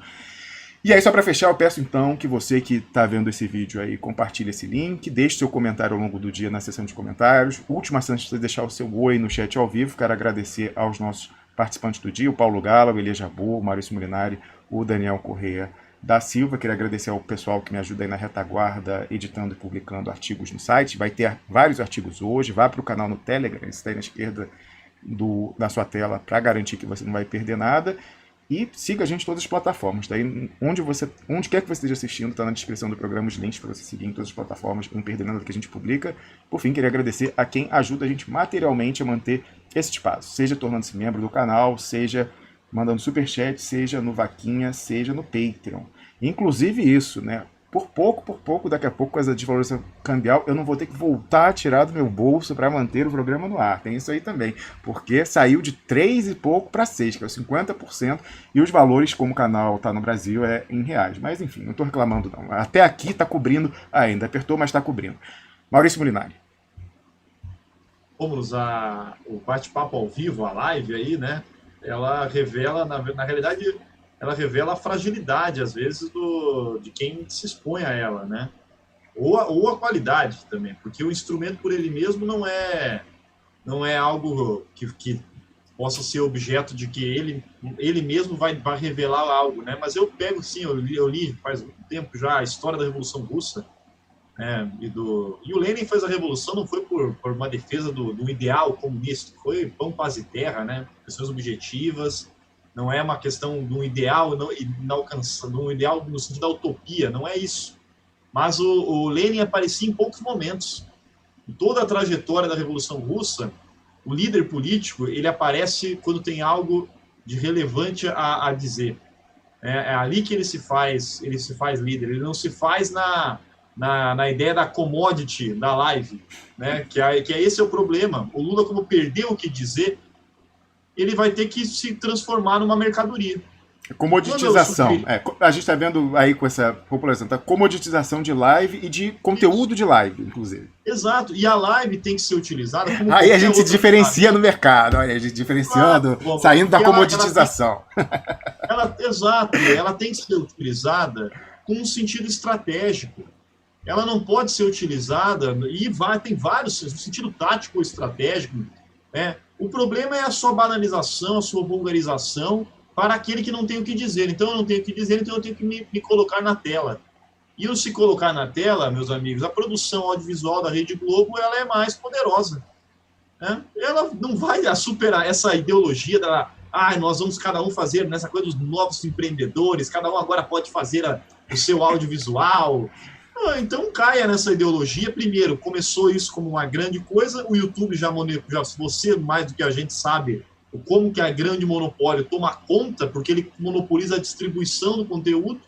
E aí, só para fechar, eu peço então que você que está vendo esse vídeo aí, compartilhe esse link, deixe seu comentário ao longo do dia na seção de comentários. Última chance de deixar o seu oi no chat ao vivo. Quero agradecer aos nossos participantes do dia, o Paulo Gala, o Elias Jabur, o Maurício Molinari, o Daniel Correia da Silva. Quero agradecer ao pessoal que me ajuda aí na retaguarda, editando e publicando artigos no site. Vai ter vários artigos hoje. Vá para o canal no Telegram, esse está aí na esquerda da sua tela, para garantir que você não vai perder nada. E siga a gente em todas as plataformas. Daí, onde quer que você esteja assistindo, está na descrição do programa os links para você seguir em todas as plataformas, não perder nada do que a gente publica. Por fim, queria agradecer a quem ajuda a gente materialmente a manter esse espaço, seja tornando-se membro do canal, seja mandando superchat, seja no Vaquinha, seja no Patreon. Inclusive isso, né? Por pouco, daqui a pouco, com essa desvalorização cambial, eu não vou ter que voltar a tirar do meu bolso para manter o programa no ar. Tem isso aí também, porque saiu de 3 e pouco para 6, que é os 50%, e os valores, como o canal está no Brasil, é em reais. Mas enfim, não estou reclamando não. Até aqui está cobrindo ainda, apertou, mas está cobrindo. Maurício Molinari. Vamos usar o bate-papo ao vivo, a live aí, né? Ela revela, na realidade, ela revela a fragilidade, às vezes, de quem se expõe a ela, né? Ou a qualidade também, porque o instrumento por ele mesmo não é algo que possa ser objeto de que ele mesmo vai revelar algo, né? Mas eu pego, sim, eu li faz muito tempo já a história da Revolução Russa, né? E o Lenin fez a Revolução, não foi por uma defesa do ideal comunista, foi pão, paz e terra, né? Questões objetivas. Não é uma questão de um ideal inalcançável, de um ideal no sentido da utopia, não é isso. Mas o Lenin aparecia em poucos momentos. Em toda a trajetória da Revolução Russa, o líder político ele aparece quando tem algo de relevante a dizer. É ali que ele se faz líder. Ele não se faz na ideia da commodity da live, né? Que esse é o problema. O Lula, como perdeu o que dizer, ele vai ter que se transformar numa mercadoria. Comoditização. A gente está vendo aí com essa população, tá? Comoditização de live e de conteúdo de live, inclusive. Exato. E a live tem que ser utilizada como aí a gente se diferencia no mercado, olha, a gente diferenciando, saindo da comoditização. Exato. Ela tem que ser utilizada com um sentido estratégico. Ela não pode ser utilizada, tem vários, no sentido tático ou estratégico, né? O problema é a sua banalização, a sua vulgarização para aquele que não tem o que dizer. Então, eu não tenho o que dizer, então eu tenho que me colocar na tela. E o se colocar na tela, meus amigos, a produção audiovisual da Rede Globo, ela é mais poderosa, né? Ela não vai superar essa ideologia nós vamos cada um fazer nessa coisa dos novos empreendedores, cada um agora pode fazer o seu audiovisual. Então caia nessa ideologia. Primeiro, começou isso como uma grande coisa, o YouTube já você mais do que a gente sabe como que a grande monopólio toma conta, porque ele monopoliza a distribuição do conteúdo.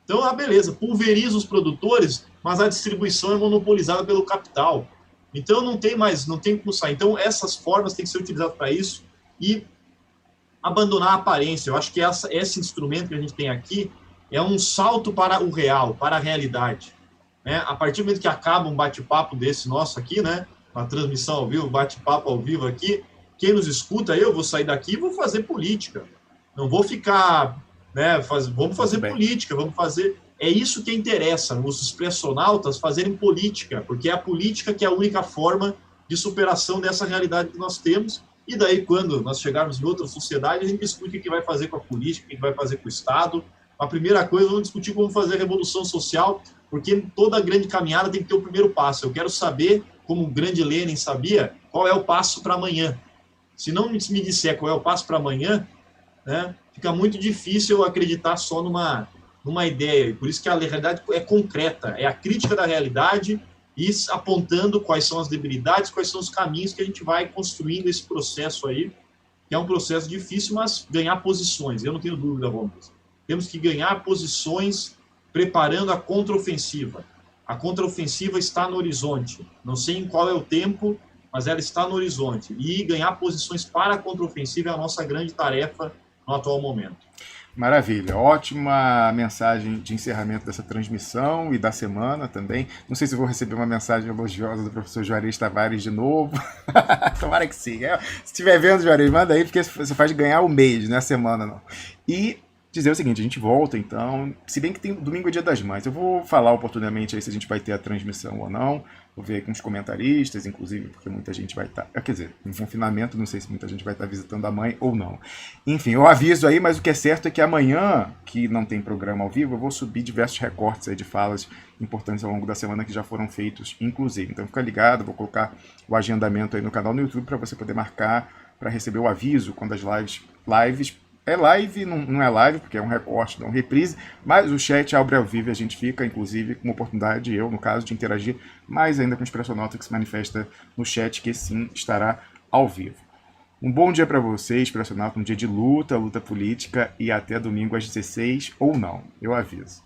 Então, beleza, pulveriza os produtores, mas a distribuição é monopolizada pelo capital. Então não tem como sair. Então essas formas têm que ser utilizadas para isso e abandonar a aparência. Eu acho que esse instrumento que a gente tem aqui é um salto para o real, para a realidade, né? A partir do momento que acaba um bate-papo desse nosso aqui, né? Uma transmissão ao vivo, bate-papo ao vivo aqui, quem nos escuta, eu vou sair daqui e vou fazer política. Não vou ficar, né? Vamos fazer política, vamos fazer... É isso que interessa, os expressonautas fazerem política, porque é a política que é a única forma de superação dessa realidade que nós temos. E daí, quando nós chegarmos em outra sociedade, a gente discute o que vai fazer com a política, o que vai fazer com o Estado. A primeira coisa, vamos discutir como fazer a revolução social, porque toda grande caminhada tem que ter o primeiro passo. Eu quero saber, como o grande Lenin sabia, qual é o passo para amanhã. Se não me disser qual é o passo para amanhã, né? Fica muito difícil acreditar só numa ideia, e por isso que a realidade é concreta, é a crítica da realidade e apontando quais são as debilidades, quais são os caminhos que a gente vai construindo esse processo aí, que é um processo difícil, mas ganhar posições, eu não tenho dúvida, Romulo. Temos que ganhar posições preparando a contraofensiva. A contraofensiva está no horizonte. Não sei em qual é o tempo, mas ela está no horizonte. E ganhar posições para a contraofensiva é a nossa grande tarefa no atual momento. Maravilha, ótima mensagem de encerramento dessa transmissão e da semana também. Não sei se vou receber uma mensagem elogiosa do professor Juarez Tavares de novo. Tomara que sim. Se estiver vendo, Juarez, manda aí, porque você faz ganhar o mês, não é a semana, não. E dizer o seguinte, a gente volta então, se bem que tem domingo é Dia das Mães, eu vou falar oportunamente aí se a gente vai ter a transmissão ou não, vou ver com os comentaristas, inclusive, porque muita gente vai estar, quer dizer, em confinamento, não sei se muita gente vai estar visitando a mãe ou não. Enfim, eu aviso aí, mas o que é certo é que amanhã, que não tem programa ao vivo, eu vou subir diversos recortes aí de falas importantes ao longo da semana que já foram feitos, inclusive. Então fica ligado, vou colocar o agendamento aí no canal no YouTube para você poder marcar, para receber o aviso quando as lives é live, não é live, porque é um recorte, não reprise, mas o chat abre ao vivo e a gente fica, inclusive, com uma oportunidade, eu, no caso, de interagir mais ainda com o Expressionauta que se manifesta no chat, que sim, estará ao vivo. Um bom dia para você, Expressionauta, um dia de luta política, e até domingo às 16 ou não, eu aviso.